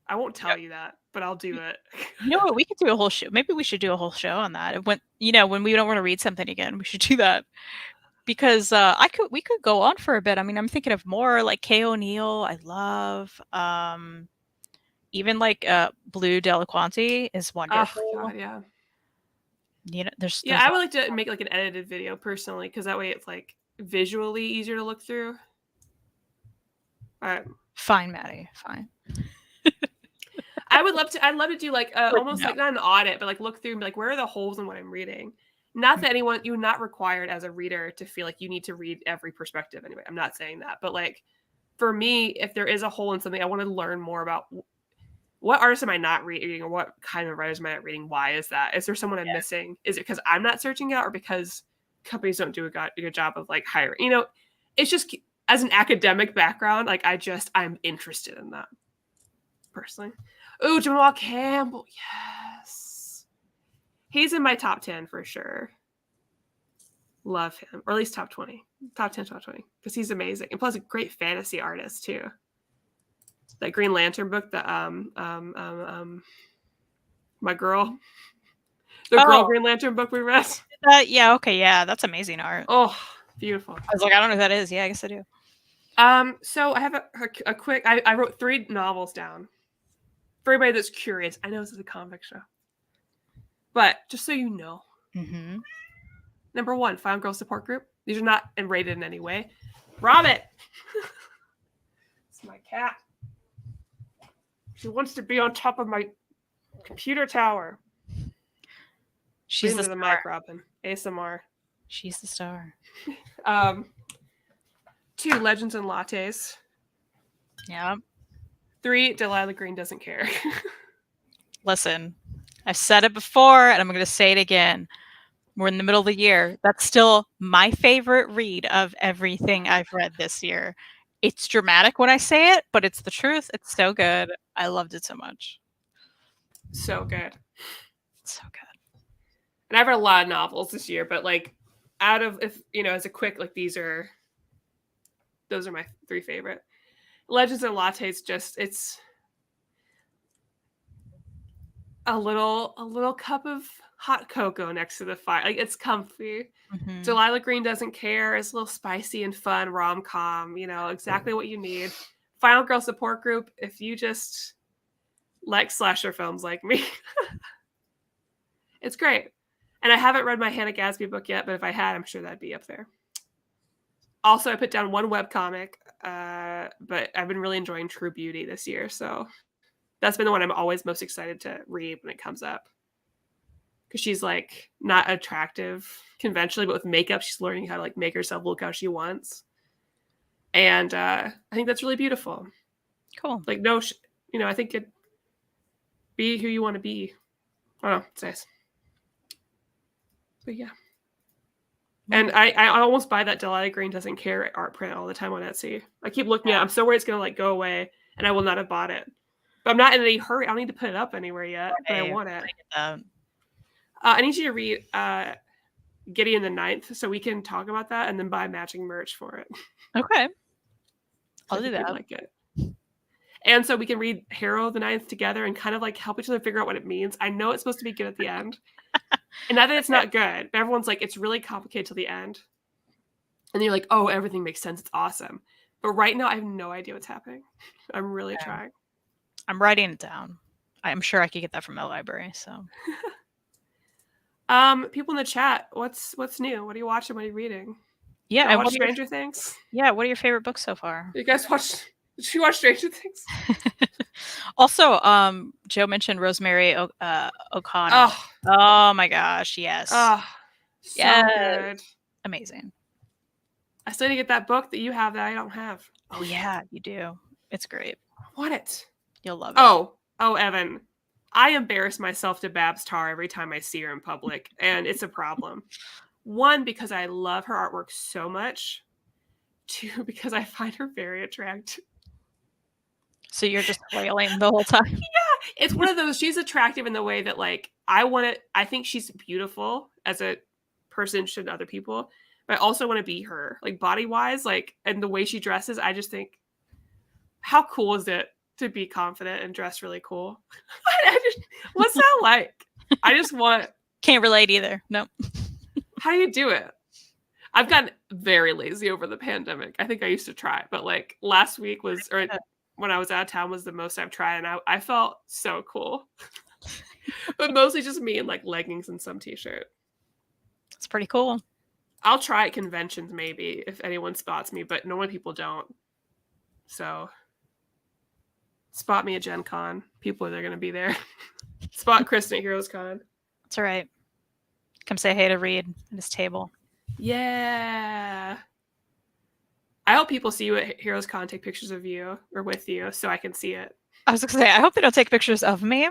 I won't tell you that, but I'll do it. You know what? We could do a whole show. Maybe we should do a whole show on that. When we don't want to read something again, we should do that. Because we could go on for a bit. I mean, I'm thinking of more like Kay O'Neill. I love even like Blue Delaquanti is wonderful. Oh God, yeah. You know, there's I would like to make like an edited video personally, because that way it's like visually easier to look through. Fine, Maddie. Fine. I'd love to do like almost like not an audit, but like look through and be like, where are the holes in what I'm reading? Not that you're not required as a reader to feel like you need to read every perspective anyway. I'm not saying that, but like for me, if there is a hole in something, I want to learn more about what artists am I not reading, or what kind of writers am I not reading? Why is that? Is there someone I'm missing? Is it because I'm not searching out, or because companies don't do a good job of like hiring? You know, it's just as an academic background, like I'm interested in that personally. Oh, Jamal Campbell, yes, he's in my top 10 for sure. Love him, or at least top 20, top 10, top 20, because he's amazing, and plus a great fantasy artist too. That Green Lantern book, the my girl, girl Green Lantern book we read. Yeah, okay, yeah, that's amazing art. Oh, beautiful. I was like, I don't know who that is. Yeah, I guess I do. So I have a quick. I wrote 3 novels down for everybody that's curious. I know this is a comic show, but just so you know, Number 1, Fangirlz Support Group. These are not rated in any way. Robin, it's my cat. She wants to be on top of my computer tower. She's the mic, Robin. ASMR. She's the star. 2, Legends and Lattes. Yeah. 3, Delilah Green Doesn't Care. Listen, I've said it before, and I'm going to say it again. We're in the middle of the year. That's still my favorite read of everything I've read this year. It's dramatic when I say it, but it's the truth. It's so good. I loved it so much. So good. So good. And I've read a lot of novels this year, but like out of, if as a quick, like those are my 3 favorite. Legends and Lattes, it's a little cup of hot cocoa next to the fire. Like it's comfy. Delilah Green Doesn't Care. It's a little spicy and fun rom-com, exactly what you need. Fangirlz Support Group, if you just like slasher films like me. It's great. And I haven't read my Hannah Gadsby book yet, but if I had, I'm sure that'd be up there. Also, I put down 1 webcomic, but I've been really enjoying True Beauty this year, so that's been the one I'm always most excited to read when it comes up. Because she's like not attractive conventionally, but with makeup, she's learning how to like make herself look how she wants. And I think that's really beautiful. Cool. Like, no, I think it be who you want to be. I don't know. It's nice. But yeah. And I almost buy that Delilah Green Doesn't Care art print all the time on Etsy. I keep looking at it. I'm so worried it's going to like go away, and I will not have bought it. But I'm not in any hurry. I don't need to put it up anywhere yet, but I want it. I need you to read Gideon the Ninth so we can talk about that and then buy matching merch for it. Okay. I'll do that. Like it. And so we can read Harrow the Ninth together and kind of like help each other figure out what it means. I know it's supposed to be good at the end. And not that it's not good, but everyone's like, it's really complicated till the end. And then you're like, oh, everything makes sense. It's awesome. But right now, I have no idea what's happening. I'm really trying. I'm writing it down. I'm sure I could get that from the library. So, people in the chat, what's new? What are you watching? What are you reading? Yeah, I watch Stranger Things. Yeah, what are your favorite books so far? You guys watch? Did you watch Stranger Things? Also, Joe mentioned Rosemary O'Connell. Oh my gosh, yes. Oh, so good. Amazing. I still need to get that book that you have that I don't have. Oh yeah, you do. It's great. I want it. You'll love it. Oh, Evan. I embarrass myself to Babs Tarr every time I see her in public, and it's a problem. One, because I love her artwork so much. Two, because I find her very attractive. So you're just flailing the whole time. Yeah, it's one of those. She's attractive in the way that, like, I think she's beautiful as a person should other people, but I also want to be her, like body wise, like, and the way she dresses. I just think, how cool is it to be confident and dress really cool? What's that like? I just want. Can't relate either. Nope. How do you do it? I've gotten very lazy over the pandemic. I think I used to try, but like last week was, or when I was out of town, was the most I've tried, and I felt so cool. But mostly just me in like leggings and some t-shirt. It's pretty cool. I'll try at conventions maybe if anyone spots me, but normally people don't. So spot me at Gen Con. People are going to be there. Spot Kristan at Heroes Con. That's all right. Come say hey to Reed at his table. Yeah. I hope people see you at Heroes Con, take pictures of you or with you so I can see it. I was going to say, I hope they don't take pictures of me.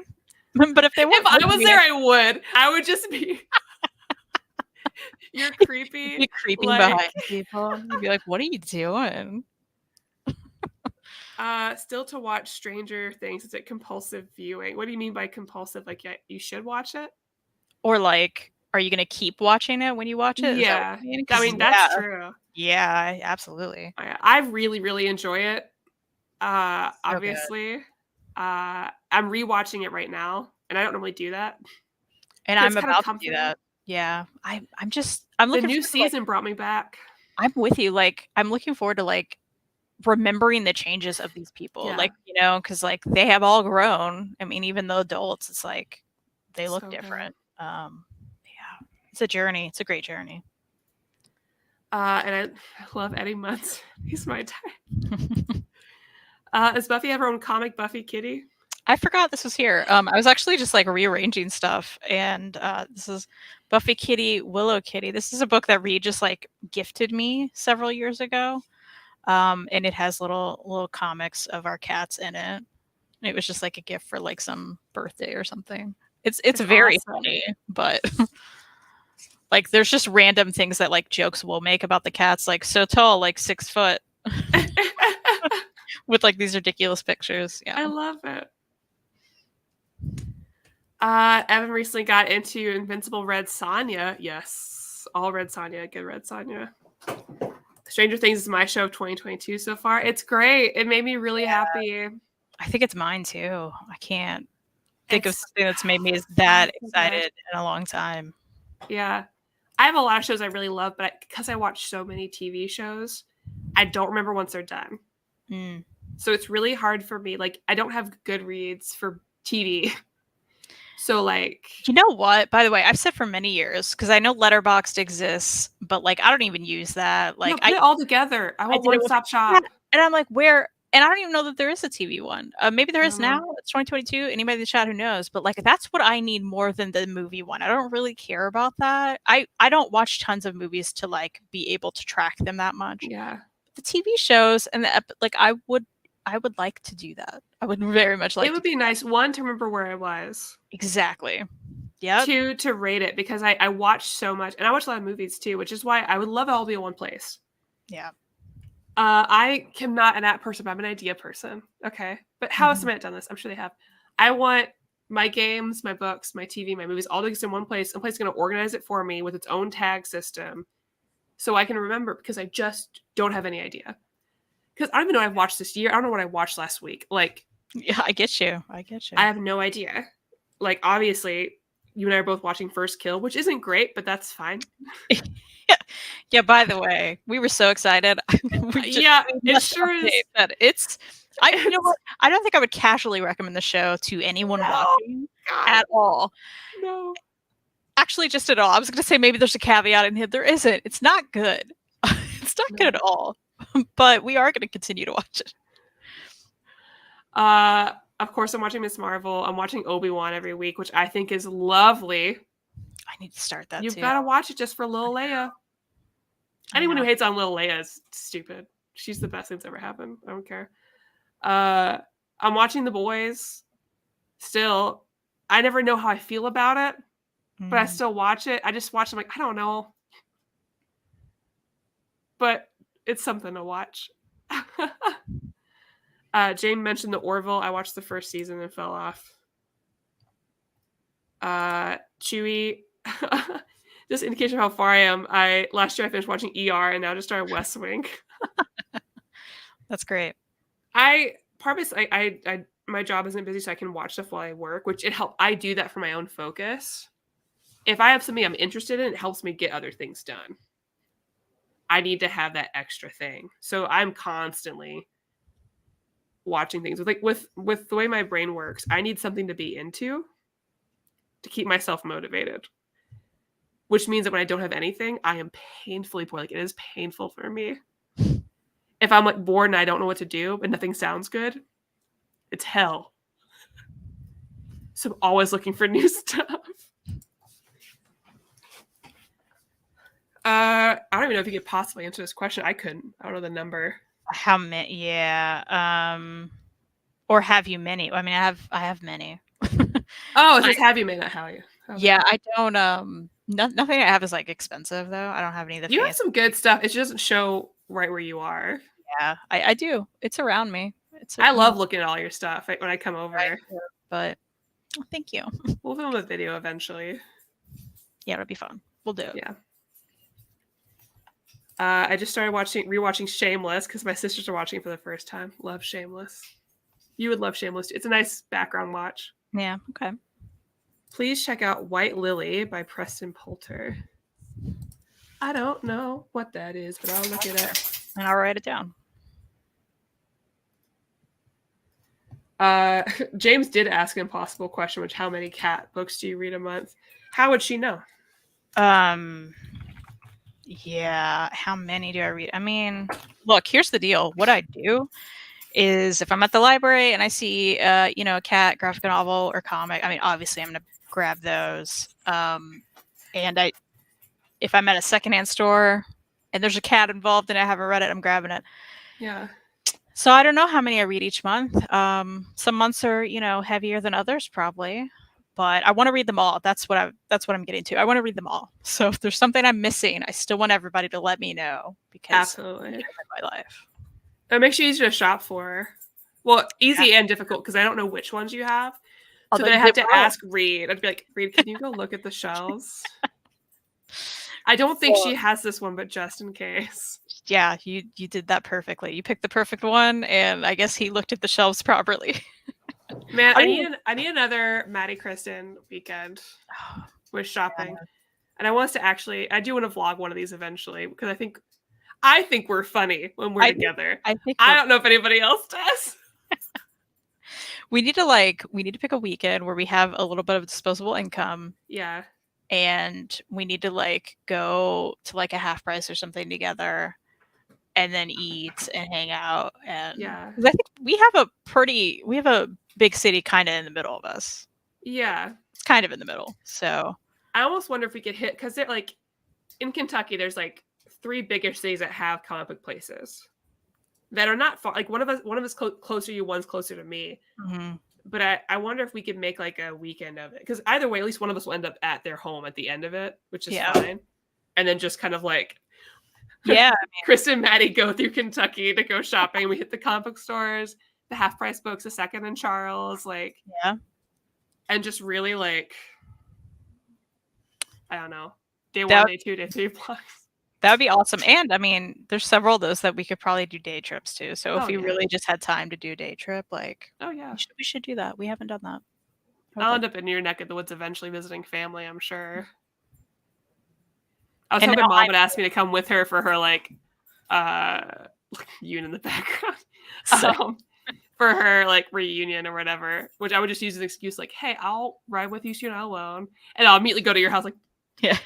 But if they want, if I was there, I would. I would just be. You're creepy. You'd be creeping behind people. You'd be like, "What are you doing?" Still to watch Stranger Things. Is it compulsive viewing? What do you mean by compulsive? Like, yeah, you should watch it, or like, are you gonna keep watching it when you watch it? Yeah, I mean that's true. Yeah, absolutely. I really, really enjoy it. So obviously. good. I'm rewatching it right now, and I don't normally do that. And I'm about to do that. Yeah, I'm looking. The new season brought me back. I'm with you. Like, I'm looking forward to like remembering the changes of these people. Yeah. Like, you know, because like they have all grown. I mean, even though adults, it's like they look different. Yeah, it's a journey. It's a great journey. And I love Eddie Muntz. He's my type. Does Buffy have her own comic, Buffy Kitty? I forgot this was here. I was actually just like rearranging stuff, and this is Buffy Kitty, Willow Kitty. This is a book that Reed just like gifted me several years ago, and it has little comics of our cats in it. And it was just like a gift for like some birthday or something. It's very funny, but like there's just random things that like jokes we'll make about the cats, like so tall, like 6 foot, with like these ridiculous pictures. Yeah, I love it. Evan recently got into Invincible Red Sonja. Yes, all Red Sonja. Good Red Sonja. Stranger Things is my show of 2022 so far. It's great. It made me really happy. I think it's mine too. I can't think of something that's made me that excited in a long time. Yeah. I have a lot of shows I really love, but because I watch so many TV shows, I don't remember once they're done. So it's really hard for me. Like, I don't have good reads for TV. So, like... You know what? By the way, I've said for many years, because I know Letterboxd exists, but, like, I don't even use that. Like, put it all together. I want one-stop shop. Yeah. And I'm like, where... And I don't even know that there is a TV one. Maybe there is now. It's 2022. Anybody in the chat who knows. But, like, that's what I need more than the movie one. I don't really care about that. I don't watch tons of movies to, like, be able to track them that much. Yeah. The TV shows and like, I would like to do that. I would very much like. It would be nice, one, to remember where I was. Exactly. Yeah. Two, to rate it, because I watch so much, and I watch a lot of movies too, which is why I would love it all to be in one place. Yeah. I am not an app person, but I'm an idea person. Okay. But how has somebody done this? I'm sure they have. I want my games, my books, my TV, my movies all to exist in one place. One place is going to organize it for me with its own tag system so I can remember, because I just don't have any idea. Because I don't even know what I've watched this year. I don't know what I watched last week. Like, yeah, I get you. I have no idea. Like, obviously, you and I are both watching First Kill, which isn't great, but that's fine. Yeah. By the way, we were so excited. It sure is. That you know what? I don't think I would casually recommend the show to anyone watching at all. No. Actually, just at all. I was going to say maybe there's a caveat in here. There isn't. It's not good. It's not good at all. But we are going to continue to watch it. Of course, I'm watching Ms. Marvel. I'm watching Obi-Wan every week, which I think is lovely. I need to start that. You've got to watch it just for Lil Leia. Anyone who hates on Lil Leia is stupid. She's the best thing that's ever happened. I don't care. I'm watching The Boys still. I never know how I feel about it, but I still watch it. I just watch it, I'm like, I don't know. But it's something to watch. Jane mentioned the Orville. I watched the first season and fell off. Chewy. Just indication of how far I am. Last year I finished watching ER and now just started West Wing. That's great. My job isn't busy, so I can watch stuff while I work, which it helps. I do that for my own focus. If I have something I'm interested in, it helps me get other things done. I need to have that extra thing. So I'm constantly watching things with the way my brain works. I need something to be into to keep myself motivated, which means that when I don't have anything, I am painfully bored. Like, it is painful for me. If I'm like bored and I don't know what to do and nothing sounds good, it's hell. So I'm always looking for new stuff. I don't even know if you could possibly answer this question. I couldn't. I don't know the number. How many? Yeah. Or have you many? I mean, I have many. Oh, it says have you made it? How you? Yeah, I don't. Nothing I have is like expensive though. I don't have any of the. You have some good stuff. It just doesn't show right where you are. Yeah, I do. It's around me. I love looking at all your stuff when I come over. Right, but thank you. We'll film a video eventually. Yeah, it'll be fun. We'll do it. Yeah. I just started rewatching Shameless because my sisters are watching it for the first time. Love Shameless. You would love Shameless too. It's a nice background watch. Yeah. Okay. Please check out White Lily by Preston Poulter. I don't know what that is, but I'll look it up. And I'll write it down. James did ask an impossible question, which how many cat books do you read a month? How would she know? Yeah, how many do I read? I mean, look, here's the deal. What I do is if I'm at the library and I see a cat graphic novel or comic, I mean, obviously I'm going to grab those. And if I'm at a secondhand store and there's a cat involved and I haven't read it, I'm grabbing it. Yeah. So I don't know how many I read each month. Some months are, heavier than others probably, but I want to read them all. That's what I'm getting to. I want to read them all. So if there's something I'm missing, I still want everybody to let me know because absolutely my life. It makes you easy to shop for. Well, easy and difficult because I don't know which ones you have. So then I have to ask Reed. I'd be like, Reed, can you go look at the shelves? I don't think she has this one, but just in case. Yeah, you did that perfectly. You picked the perfect one, and I guess he looked at the shelves properly. Man, I need another Maddie Kristan weekend with shopping. Yeah. And I do want to vlog one of these eventually because I think we're funny when we're together. I don't know if anybody else does. We need to pick a weekend where we have a little bit of disposable income. Yeah. And we need to go to a half price or something together and then eat and hang out. And yeah, because I think we have a big city kind of in the middle of us. Yeah. It's kind of in the middle. So I almost wonder if we could hit, because they're in Kentucky, there's 3 bigger cities that have comic book places that are not far. One of us closer to you, one's closer to me. Mm-hmm. But I wonder if we could make a weekend of it. Because either way, at least one of us will end up at their home at the end of it, which is fine. And then just kind of Chris and Maddie go through Kentucky to go shopping. We hit the comic book stores, the half price books, the Second and Charles, and just really I don't know, day 1, day 2, day 3 plus. That would be awesome. And I mean, there's several of those that we could probably do day trips to. So if we really just had time to do a day trip, we should do that. We haven't done that. I'll end up in your neck of the woods eventually visiting family, I'm sure. I was hoping Mom would ask me to come with her for her you in the background. For her reunion or whatever, which I would just use as an excuse hey, I'll ride with you so you're not alone. And I'll immediately go to your house yeah,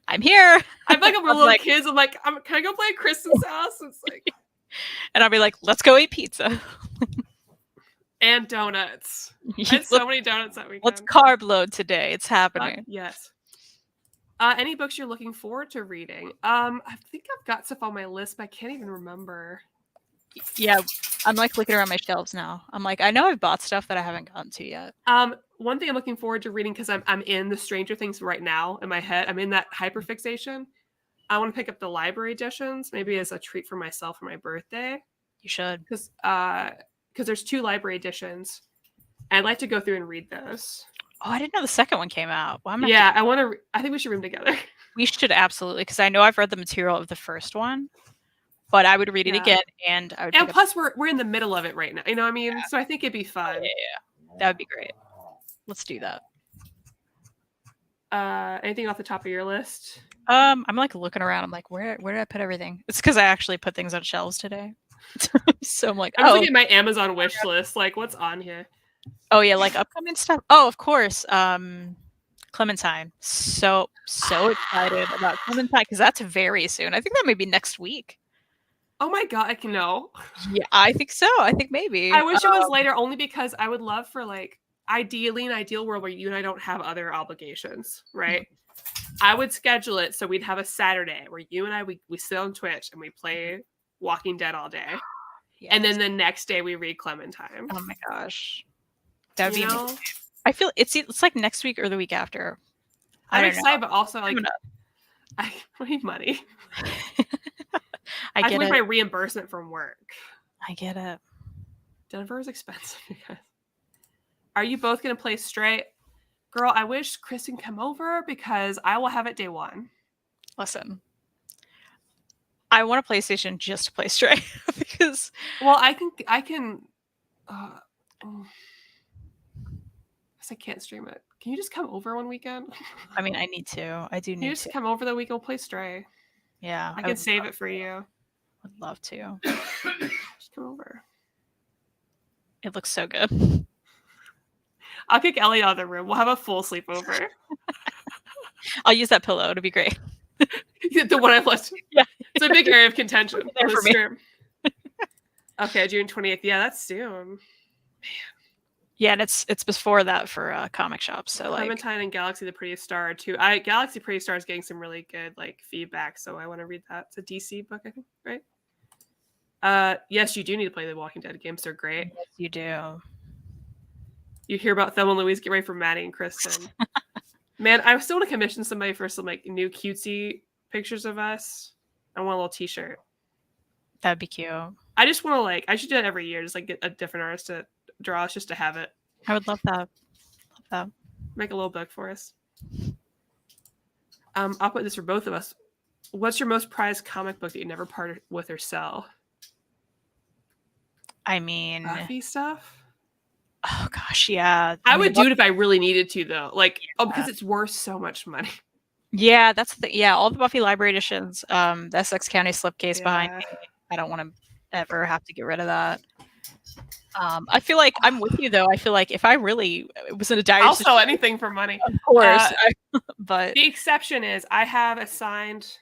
I'm here. I'm we're little kids. I'm can I go play at Kristan's house? It's and I'll be let's go eat pizza. And donuts. I had so many donuts that weekend. Let's carb load today. It's happening. Yes. Any books you're looking forward to reading? I think I've got stuff on my list, but I can't even remember. Yeah, I'm looking around my shelves now. I'm I know I've bought stuff that I haven't gotten to yet. one thing I'm looking forward to reading, because I'm in the Stranger Things right now in my head. I'm in that hyperfixation. I want to pick up the library editions, maybe as a treat for myself for my birthday. You should. Because there's 2 library editions. I'd like to go through and read those. Oh, I didn't know the second one came out. Well, I think we should read them together. We should absolutely, because I know I've read the material of the first one, but I would read it again, and I would. And plus, we're in the middle of it right now. You know what I mean? Yeah. So I think it'd be fun. Yeah. That would be great. Let's do that. Anything off the top of your list? I'm like looking around. I'm like, where did I put everything? It's because I actually put things on shelves today. So I'm like, I'm looking at my Amazon wish list. Like, what's on here? Oh yeah, like upcoming stuff. Oh, of course. Clementine. So excited about Clementine, because that's very soon. I think that may be next week. Oh my god, I can know. Yeah, I think so. I think maybe. I wish it was later, only because I would love for, like, ideally an ideal world where you and I don't have other obligations, right? I would schedule it so we'd have a Saturday where you and I we sit on Twitch and we play Walking Dead all day. Yes. And then the next day we read Clementine. Oh my gosh. That'd be amazing. I feel it's like next week or the week after. I'm excited, but also like I need money. I get it. My reimbursement from work. I get it. Denver is expensive, you guys. Are you both gonna play Stray? Girl, I wish Kristan come over because I will have it day 1. Listen, I want a PlayStation just to play Stray because. Well, I can. I can't stream it. Can you just come over one weekend? I mean, I need to. I do need to. Can you just come over the weekend? We'll play Stray. Yeah. I can save it for you. Would love to. Just come over. It looks so good. I'll kick Ellie out of the room. We'll have a full sleepover. I'll use that pillow. It'll be great. The one I've left. Yeah. It's a big area of contention. Okay, June 28th. Yeah, that's soon. Man. Yeah, and it's before that for comic shops. So Clementine and Galaxy the Prettiest Star are 2. Galaxy Prettiest Star is getting some really good like feedback, so I want to read that. It's a DC book, I think, right? Yes, you do need to play the Walking Dead games. They're great. Yes, you do. You hear about Thelma and Louise, get ready for Maddie and Kristan. Man, I still want to commission somebody for some like new cutesy pictures of us. I want a little t-shirt. That'd be cute. I just want to I should do it every year, just like get a different artist to draw us just to have it. I would love that. Love that. Make a little book for us. I'll put this for both of us. What's your most prized comic book that you never parted with or sell? I mean, Buffy stuff. Oh gosh, yeah. I would do it if I really needed to, though. Like, because it's worth so much money. Yeah, that's the all the Buffy library editions. The Essex County slipcase behind me. I don't want to ever have to get rid of that. I feel like I'm with you though. I feel like if I really was in a dire I'll sell anything for money. Of course. But the exception is I have assigned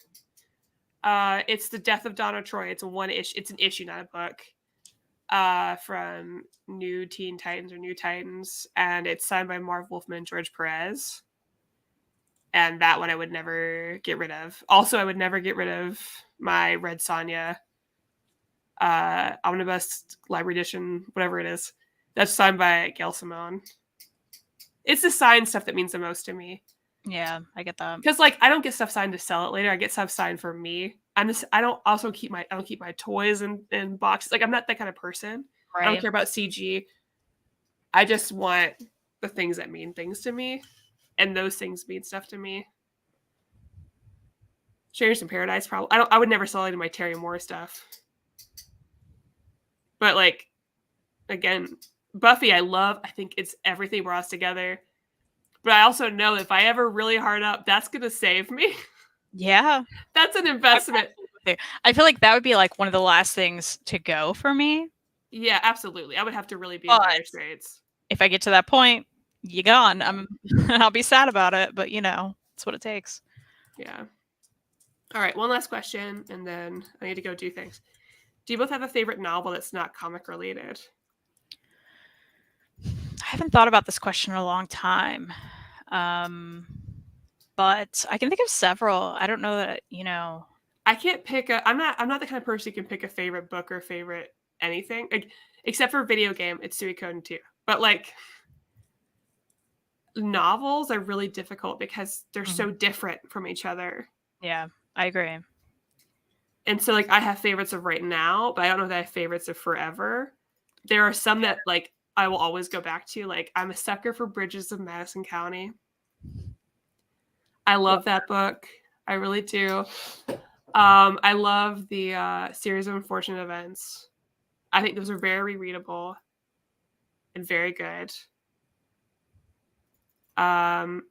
it's The Death of Donna Troy. It's it's an issue, not a book. From New Teen Titans or New Titans, and it's signed by Marv Wolfman and George Perez. And that one I would never get rid of. Also, I would never get rid of my Red Sonja Omnibus Library Edition, whatever it is. That's signed by Gail Simone. It's the signed stuff that means the most to me. Yeah, I get that. Because I don't get stuff signed to sell it later. I get stuff signed for me. I don't keep my toys in boxes. I'm not that kind of person. Right. I don't care about CG. I just want the things that mean things to me, and those things mean stuff to me. Strangers in Paradise, probably. I would never sell any of my Terry Moore stuff. But again, Buffy, I love. I think it's everything brought us together. But I also know if I ever really hard up, that's gonna save me. Yeah, that's an investment. I feel like that would be one of the last things to go for me. Yeah, absolutely. I would have to really be in dire straits. If I get to that point, you're gone. I'll be sad about it, but it's what it takes. Yeah. All right, one last question, and then I need to go do things. Do you both have a favorite novel that's not comic related? I haven't thought about this question in a long time. But I can think of several. I don't know that, I can't pick I'm not the kind of person who can pick a favorite book or favorite anything. Except for video game, it's Suikoden 2. But novels are really difficult because they're so different from each other. Yeah, I agree. And so, like, I have favorites of right now, but I don't know that I have favorites of forever. There are some that, like, I will always go back to. Like, I'm a sucker for Bridges of Madison County. I love that book. I really do. I love the series of unfortunate events. I think those are very readable and very good. A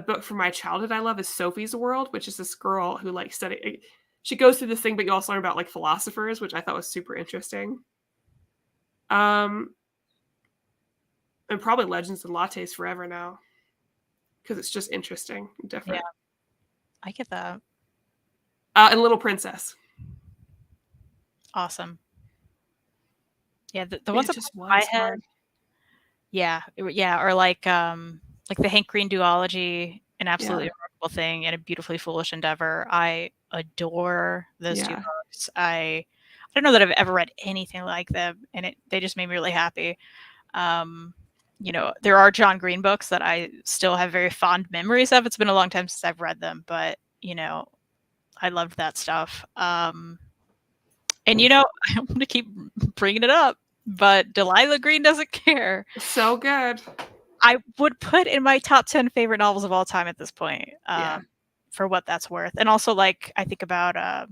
book from my childhood I love is Sophie's World, which is this girl who like she goes through this thing, but you also learn about like philosophers, which I thought was super interesting. And probably Legends and Lattes Forever now, because it's just interesting and different. Yeah, I get that. And Little Princess. Awesome. Yeah, the ones that just pop in my head. hard. Yeah, or like the Hank Green duology, an absolutely remarkable thing and a beautifully foolish endeavor. I adore those two books. I don't know that I've ever read anything like them, and they just made me really happy. You know, there are John Green books that I still have very fond memories of. It's been a long time since I've read them, but you know, I loved that stuff. And you know, I want to keep bringing it up, but Delilah Green Doesn't Care. So good. I would put in my top 10 favorite novels of all time at this point, for what that's worth. And also, like, I think about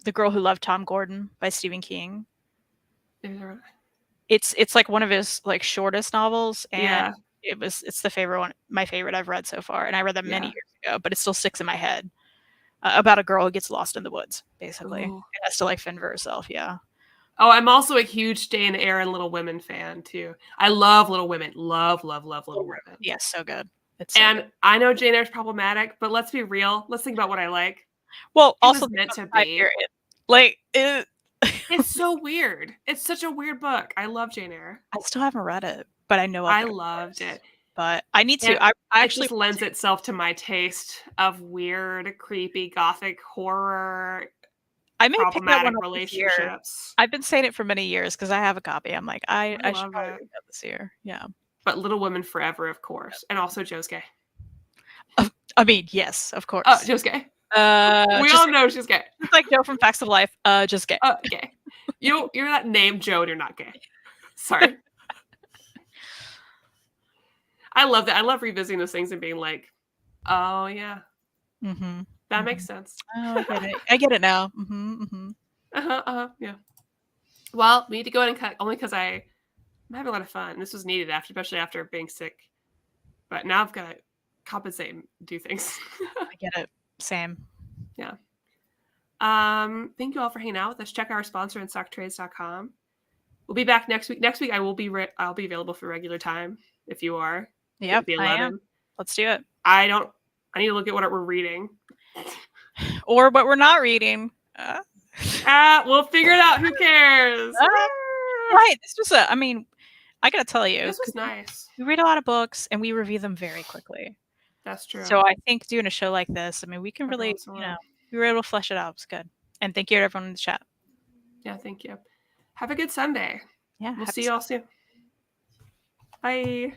The Girl Who Loved Tom Gordon by Stephen King. It's like one of his like shortest novels, and it's the favorite one, my favorite I've read so far, and I read that many years ago, but it still sticks in my head. About a girl who gets lost in the woods, basically, and has to like fend for herself. Yeah. Oh, I'm also a huge Jane Eyre and Little Women fan too. I love Little Women. Love Little Women. Yes, so good. I know Jane Eyre's problematic, but let's be real. Let's think about what I like. Well, it also was meant to be. Like it's so weird. It's such a weird book. I love Jane Eyre. I still haven't read it, but I know I loved it. But I need to. I actually it just lends itself to my taste of weird, creepy, gothic horror. I may pick that one up relationships. I've been saying it for many years because I have a copy. I'm like, I should probably read that this year. Yeah. But Little Women Forever, of course, and also Josuke. I mean, yes, of course. Josuke. We all know she's gay. It's like Joe from Facts of Life. Just gay. Gay. You're not named Joe and you're not gay. Sorry. I love that. I love revisiting those things and being like, oh yeah. That makes sense. Oh, I get it. I get it now. Yeah. Well, we need to go ahead and cut only because I'm having a lot of fun. This was needed especially after being sick. But now I've got to compensate and do things. I get it. Same. Yeah. Thank you all for hanging out with us. Check our sponsor in stocktrades.com. We'll be back next week. Next week I'll be available for regular time if you are. Yep, I am. Let's do it. I need to look at what we're reading. Or what we're not reading. We'll figure it out. Who cares? Right. It's just I mean, I gotta tell you. This was nice. We read a lot of books and we review them very quickly. That's true. So I think doing a show like this, I mean, we can really, we were able to flesh it out. It's good. And thank you to everyone in the chat. Yeah, thank you. Have a good Sunday. Yeah. We'll see you all soon. Bye.